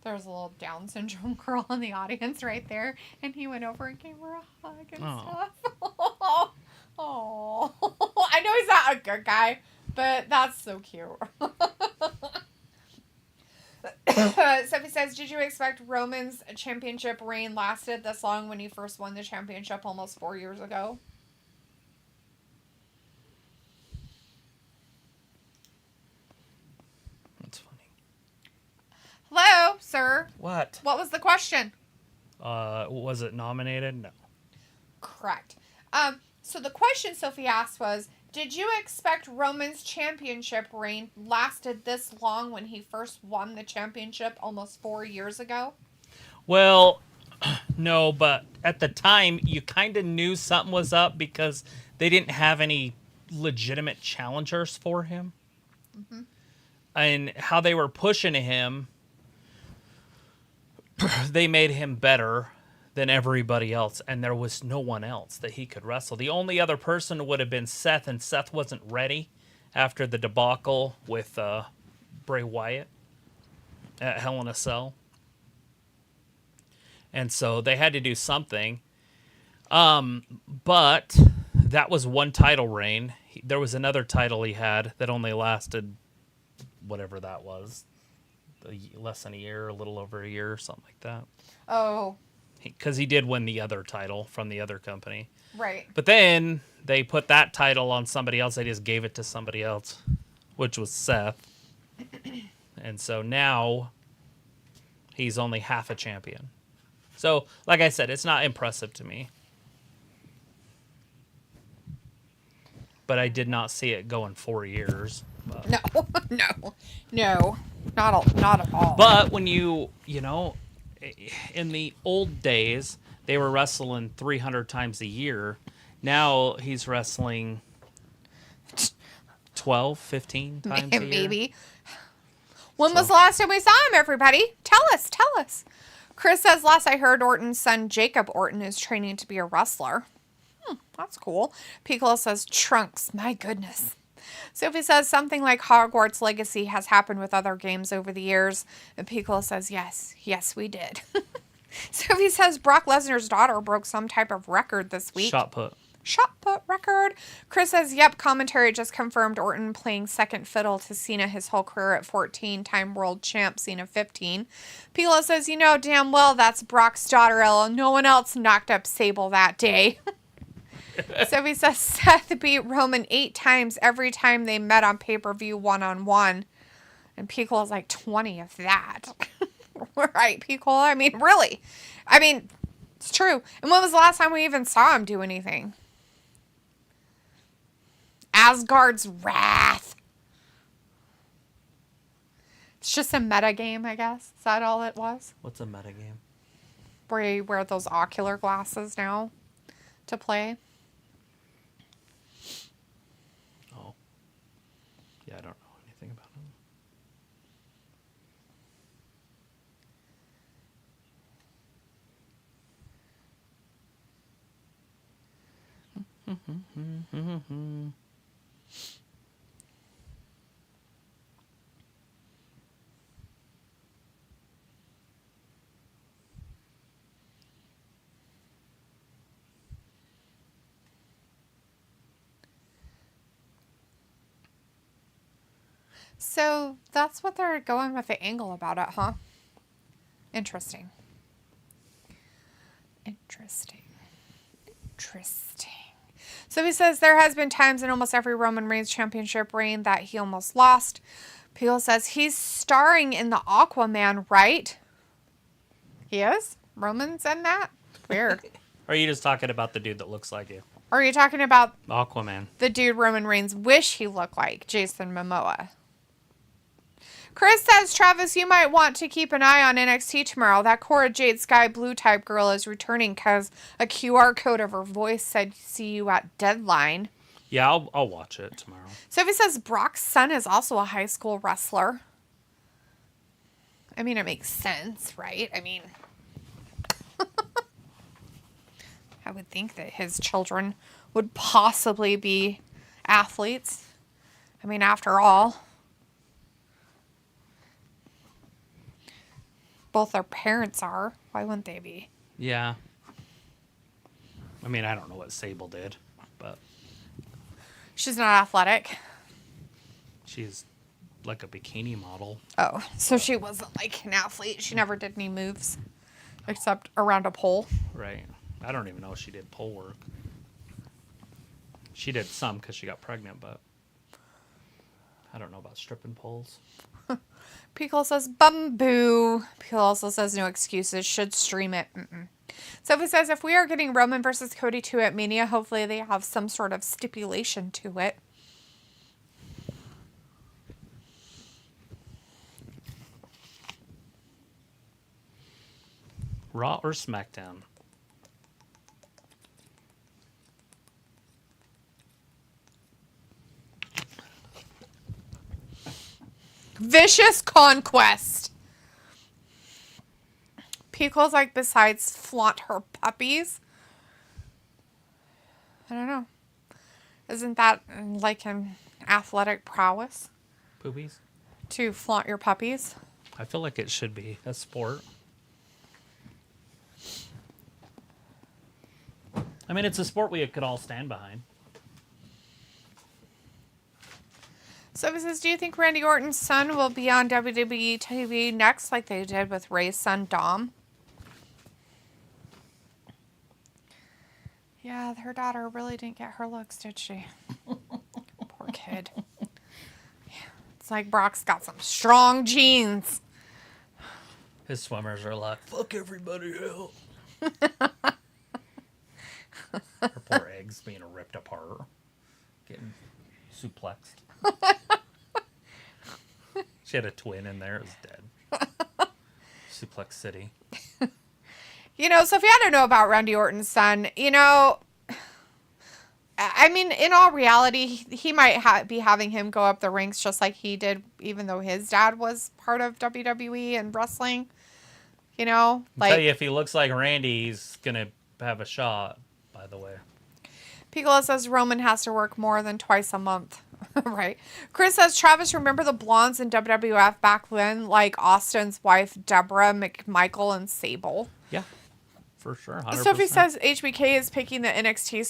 There's a little Down syndrome girl in the audience right there, and he went over and gave her a hug and stuff. Oh, I know he's not a good guy, but that's so cute. Sophie says, did you expect Roman's championship reign lasted this long when he first won the championship almost 4 years ago? That's funny. Hello, sir. What? What was the question? Was it nominated? No. Correct. So the question Sophie asked was, did you expect Roman's championship reign lasted this long when he first won the championship almost 4 years ago? Well, no, but at the time, you kind of knew something was up because they didn't have any legitimate challengers for him. Mm-hmm. And how they were pushing him, they made him better than everybody else, and there was no one else that he could wrestle. The only other person would have been Seth, and Seth wasn't ready after the debacle with Bray Wyatt at Hell in a Cell. And so they had to do something. But that was one title reign. There was another title he had that only lasted whatever that was. Less than a year, a little over a year, or something like that. Oh. Because he did win the other title from the other company. Right. But then they put that title on somebody else. They just gave it to somebody else, which was Seth. And so now he's only half a champion. So, like I said, it's not impressive to me. But I did not see it going 4 years. But. No, not at all. But when you know, in the old days, they were wrestling 300 times a year. Now he's wrestling 12, 15 times a year. Maybe. When was the last time we saw him, everybody? Tell us. Chris says, last I heard, Orton's son Jacob Orton is training to be a wrestler. That's cool. Piccolo says, Trunks. My goodness. Sophie says something like Hogwarts Legacy has happened with other games over the years. And Piccolo says, yes, we did. Sophie says Brock Lesnar's daughter broke some type of record this week. Shot put record. Chris says, yep, commentary just confirmed Orton playing second fiddle to Cena his whole career at 14, time world champ Cena 15. Piccolo says, you know damn well that's Brock's daughter, Ella. No one else knocked up Sable that day. Sophie says Seth beat Roman 8 times every time they met on pay-per-view one-on-one. And Piccolo's like 20 of that. Right, Piccolo? I mean, really. I mean, it's true. And when was the last time we even saw him do anything? Asgard's Wrath. It's just a meta game, I guess. Is that all it was? What's a meta game? Where you wear those ocular glasses now to play. Oh. Yeah, I don't know anything about him. So that's what they're going with the angle about it, huh? Interesting. So he says there has been times in almost every Roman Reigns championship reign that he almost lost. Peel says he's starring in the Aquaman, right? He is? Roman's in that? Weird. Or are you just talking about the dude that looks like you? Or are you talking about Aquaman? The dude Roman Reigns wish he looked like, Jason Momoa. Chris says, Travis, you might want to keep an eye on NXT tomorrow. That Cora Jade Sky Blue type girl is returning because a QR code of her voice said, see you at Deadline. Yeah, I'll watch it tomorrow. Sophie says Brock's son is also a high school wrestler. I mean, it makes sense, right? I mean, I would think that his children would possibly be athletes. I mean, after all, both their parents are. Why wouldn't they be? Yeah. I mean, I don't know what Sable did, but she's not athletic. she's like a bikini model. Oh, so she wasn't like an athlete. She never did any moves except around a pole. Right. I don't even know if she did pole work. She did some because she got pregnant, but I don't know about stripping poles. Pickle says, bamboo. Pickle also says, no excuses. Should stream it. Sophie says, if we are getting Roman versus Cody 2 at Mania, hopefully they have some sort of stipulation to it. Raw or SmackDown? Vicious Conquest. Pickle's like, besides flaunt her puppies. I don't know. Isn't that like an athletic prowess? Poopies? To flaunt your puppies? I feel like it should be a sport. I mean, it's a sport we could all stand behind. Sophie says, do you think Randy Orton's son will be on WWE TV next like they did with Rey's son, Dom? Yeah, her daughter really didn't get her looks, did she? Poor kid. It's like Brock's got some strong genes. His swimmers are like, fuck everybody else. Her poor eggs being ripped apart. Getting suplexed. She had a twin in there. It was dead. Suplex City. You know, Sophie, I don't know about Randy Orton's son. You know, I mean, in all reality, he might be having him go up the ranks just like he did, even though his dad was part of WWE and wrestling. You know? I'll tell you, if he looks like Randy, he's going to have a shot, by the way. Piccolo says Roman has to work more than twice a month. Right. Chris says, Travis, remember the blondes in WWF back then? Like Austin's wife, Deborah, McMichael, and Sable. Yeah, for sure. 100%. Sophie says HBK is picking the NXT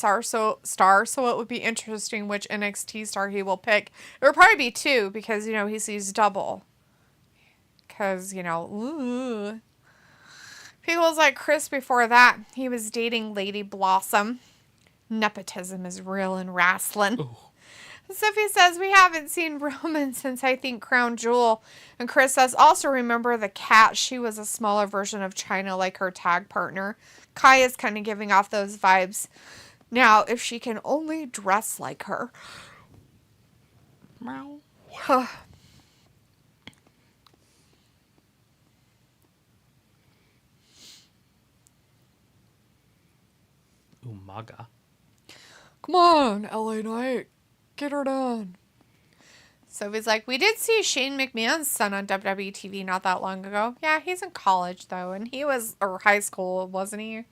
star, so it would be interesting which NXT star he will pick. It would probably be 2 because, you know, he sees double. Because, you know, ooh. People's like Chris before that. He was dating Lady Blossom. Nepotism is real in wrestling. Ooh. Sophie says, we haven't seen Roman since, I think, Crown Jewel. And Chris says, also remember the cat. She was a smaller version of Chyna, like her tag partner. Kai is kind of giving off those vibes. Now, if she can only dress like her. Meow. Umaga. Come on, LA Knight. Get her done. Sophie's like, we did see Shane McMahon's son on WWE TV not that long ago. Yeah, he's in college, though. And he was, or high school, wasn't he?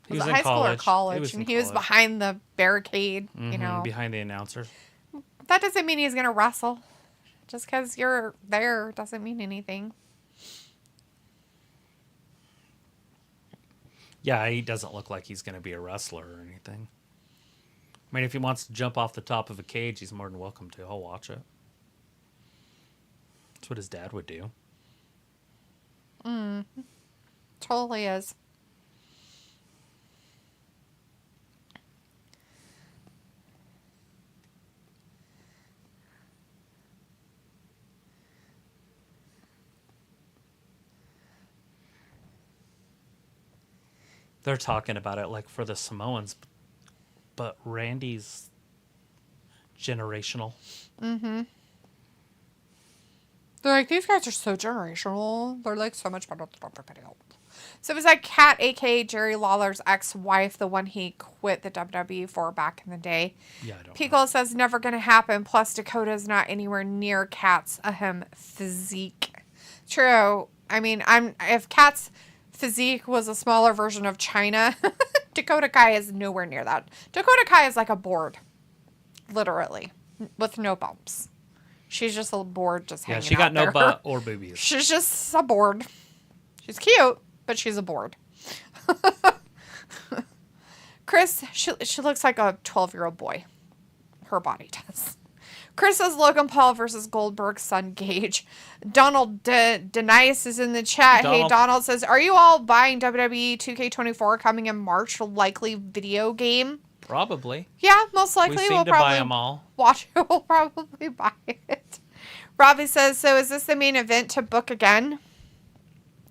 Was it high school or college? He was behind the barricade, you know. Behind the announcers. That doesn't mean he's going to wrestle. Just because you're there doesn't mean anything. Yeah, he doesn't look like he's going to be a wrestler or anything. I mean, if he wants to jump off the top of a cage, he's more than welcome to. I'll watch it. That's what his dad would do. Totally is. They're talking about it like for the Samoans, but Randy's generational. Mm-hmm. They're like, these guys are so generational. They're like so much better than everybody else. So it was like Kat, a.k.a. Jerry Lawler's ex-wife, the one he quit the WWE for back in the day. Yeah, I don't Pico says never going to happen. Plus, Dakota's not anywhere near Kat's physique. True. I mean, if Kat's physique was a smaller version of Chyna, Dakota Kai is nowhere near that. Dakota Kai is like a board, literally, with no bumps. She's just a board just hanging out. Yeah, she got no there. butt or boobies. She's just a board. She's cute, but she's a board. Chris, she looks like a 12-year-old boy. Her body does. Chris says Logan Paul versus Goldberg's son Gage. Donald Denice is in the chat. Hey, Donald says, are you all buying WWE 2K24 coming in March? Likely video game? Probably. Yeah, most likely. We seem to buy them all. Watch it. We'll probably buy it. Robbie says, so is this the main event to book again?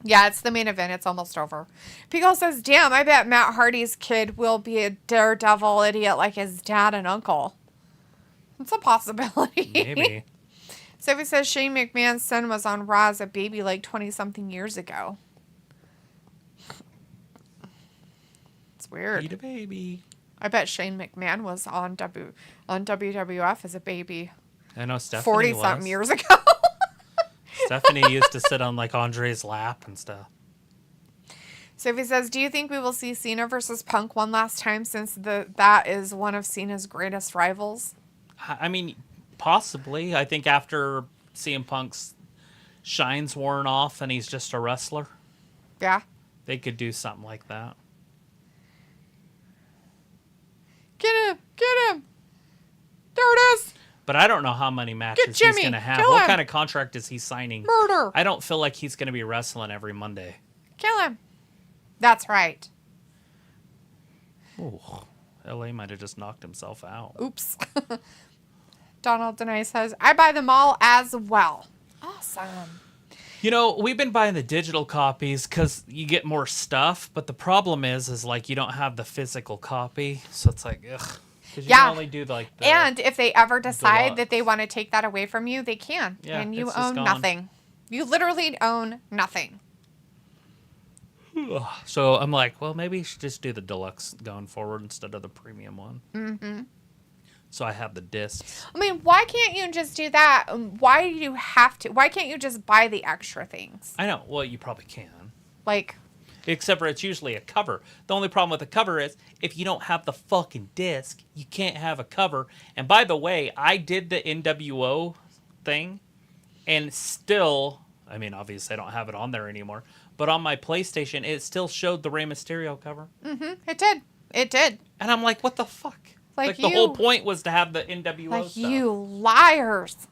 Yeah, it's the main event. It's almost over. Pico says, damn, I bet Matt Hardy's kid will be a daredevil idiot like his dad and uncle. It's a possibility. Maybe. Sophie says Shane McMahon's son was on Raw as a baby like 20-something years ago. It's weird. Eat a baby. I bet Shane McMahon was on WWF as a baby. I know Stephanie 40-something was. years ago. Stephanie used to sit on like Andre's lap and stuff. Sophie says, do you think we will see Cena versus Punk one last time since that is one of Cena's greatest rivals? I mean, possibly. I think after CM Punk's shine's worn off and he's just a wrestler. Yeah. They could do something like that. Get him! Get him! There it is! But I don't know how many matches he's going to have. Kill What him. kind of contract is he signing? Murder! I don't feel like he's going to be wrestling every Monday. Kill him! That's right. Ooh, LA might have just knocked himself out. Oops. Donald Denay says, I buy them all as well. Awesome. You know, we've been buying the digital copies because you get more stuff, but the problem is like you don't have the physical copy, so it's like, ugh. Because you can only do like the and if they ever decide deluxe. that they want to take that away from you, they can. Yeah, and you it's just own gone. nothing. You literally own nothing. So I'm like, well, maybe you should just do the deluxe going forward instead of the premium one. Mm-hmm. So I have the discs. I mean, why can't you just do that? Why do you have to? Why can't you just buy the extra things? I know. Well, you probably can. Like, except for it's usually a cover. The only problem with the cover is if you don't have the fucking disc, you can't have a cover. And by the way, I did the NWO thing, and still, I mean, obviously I don't have it on there anymore, but on my PlayStation, it still showed the Rey Mysterio cover. mm-hmm, it did. It did. And I'm like, what the fuck? Like the you, whole point was to have the NWO like stuff. You liars.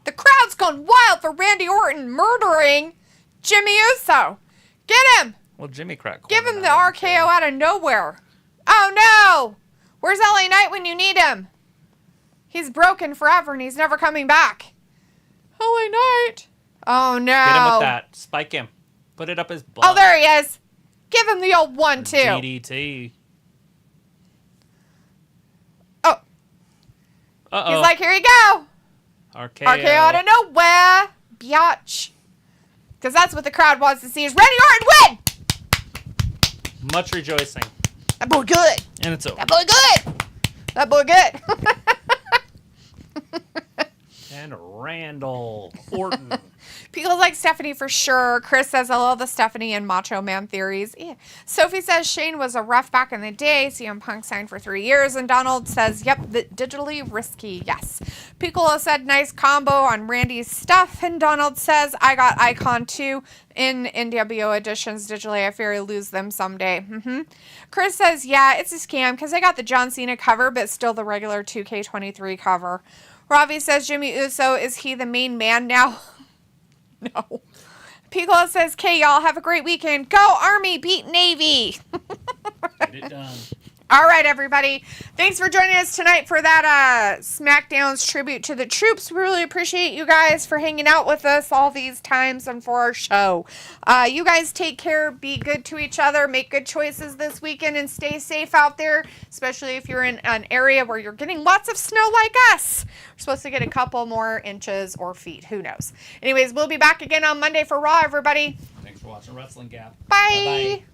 The crowd's gone wild for Randy Orton murdering Jimmy Uso. Get him. Well, Jimmy Crack. Give him the RKO out of nowhere. Oh, no. Where's LA Knight when you need him? He's broken forever and he's never coming back. LA Knight. Oh, no. Get him with that. Spike him. Put it up his butt. Oh, there he is. Give him the old 1-2. DDT. Oh. Uh-oh. He's like, here you go. RKO out of nowhere. Biatch. Because that's what the crowd wants to see is Randy Orton win. Much rejoicing. That boy good. And it's over. That boy good. That boy good. And Randall Orton. People like Stephanie for sure. Chris says, I love the Stephanie and Macho Man theories. Yeah. Sophie says Shane was a ref back in the day. CM Punk signed for 3 years. And Donald says, yep, digitally risky. Yes. Piccolo said, nice combo on Randy's stuff. And Donald says, I got Icon too in NWO editions digitally. I fear I lose them someday. Mm-hmm. Chris says, yeah, it's a scam because I got the John Cena cover, but still the regular 2K23 cover. Ravi says, Jimmy Uso, is he the main man now? No. Piccolo says, okay, y'all, have a great weekend. Go Army, beat Navy. Get it done. All right, everybody. Thanks for joining us tonight for that SmackDown's tribute to the troops. We really appreciate you guys for hanging out with us all these times and for our show. You guys take care, be good to each other, make good choices this weekend, and stay safe out there, especially if you're in an area where you're getting lots of snow like us. We're supposed to get a couple more inches or feet. Who knows? Anyways, we'll be back again on Monday for Raw, everybody. Thanks for watching Wrestling Gap. Bye. Bye-bye.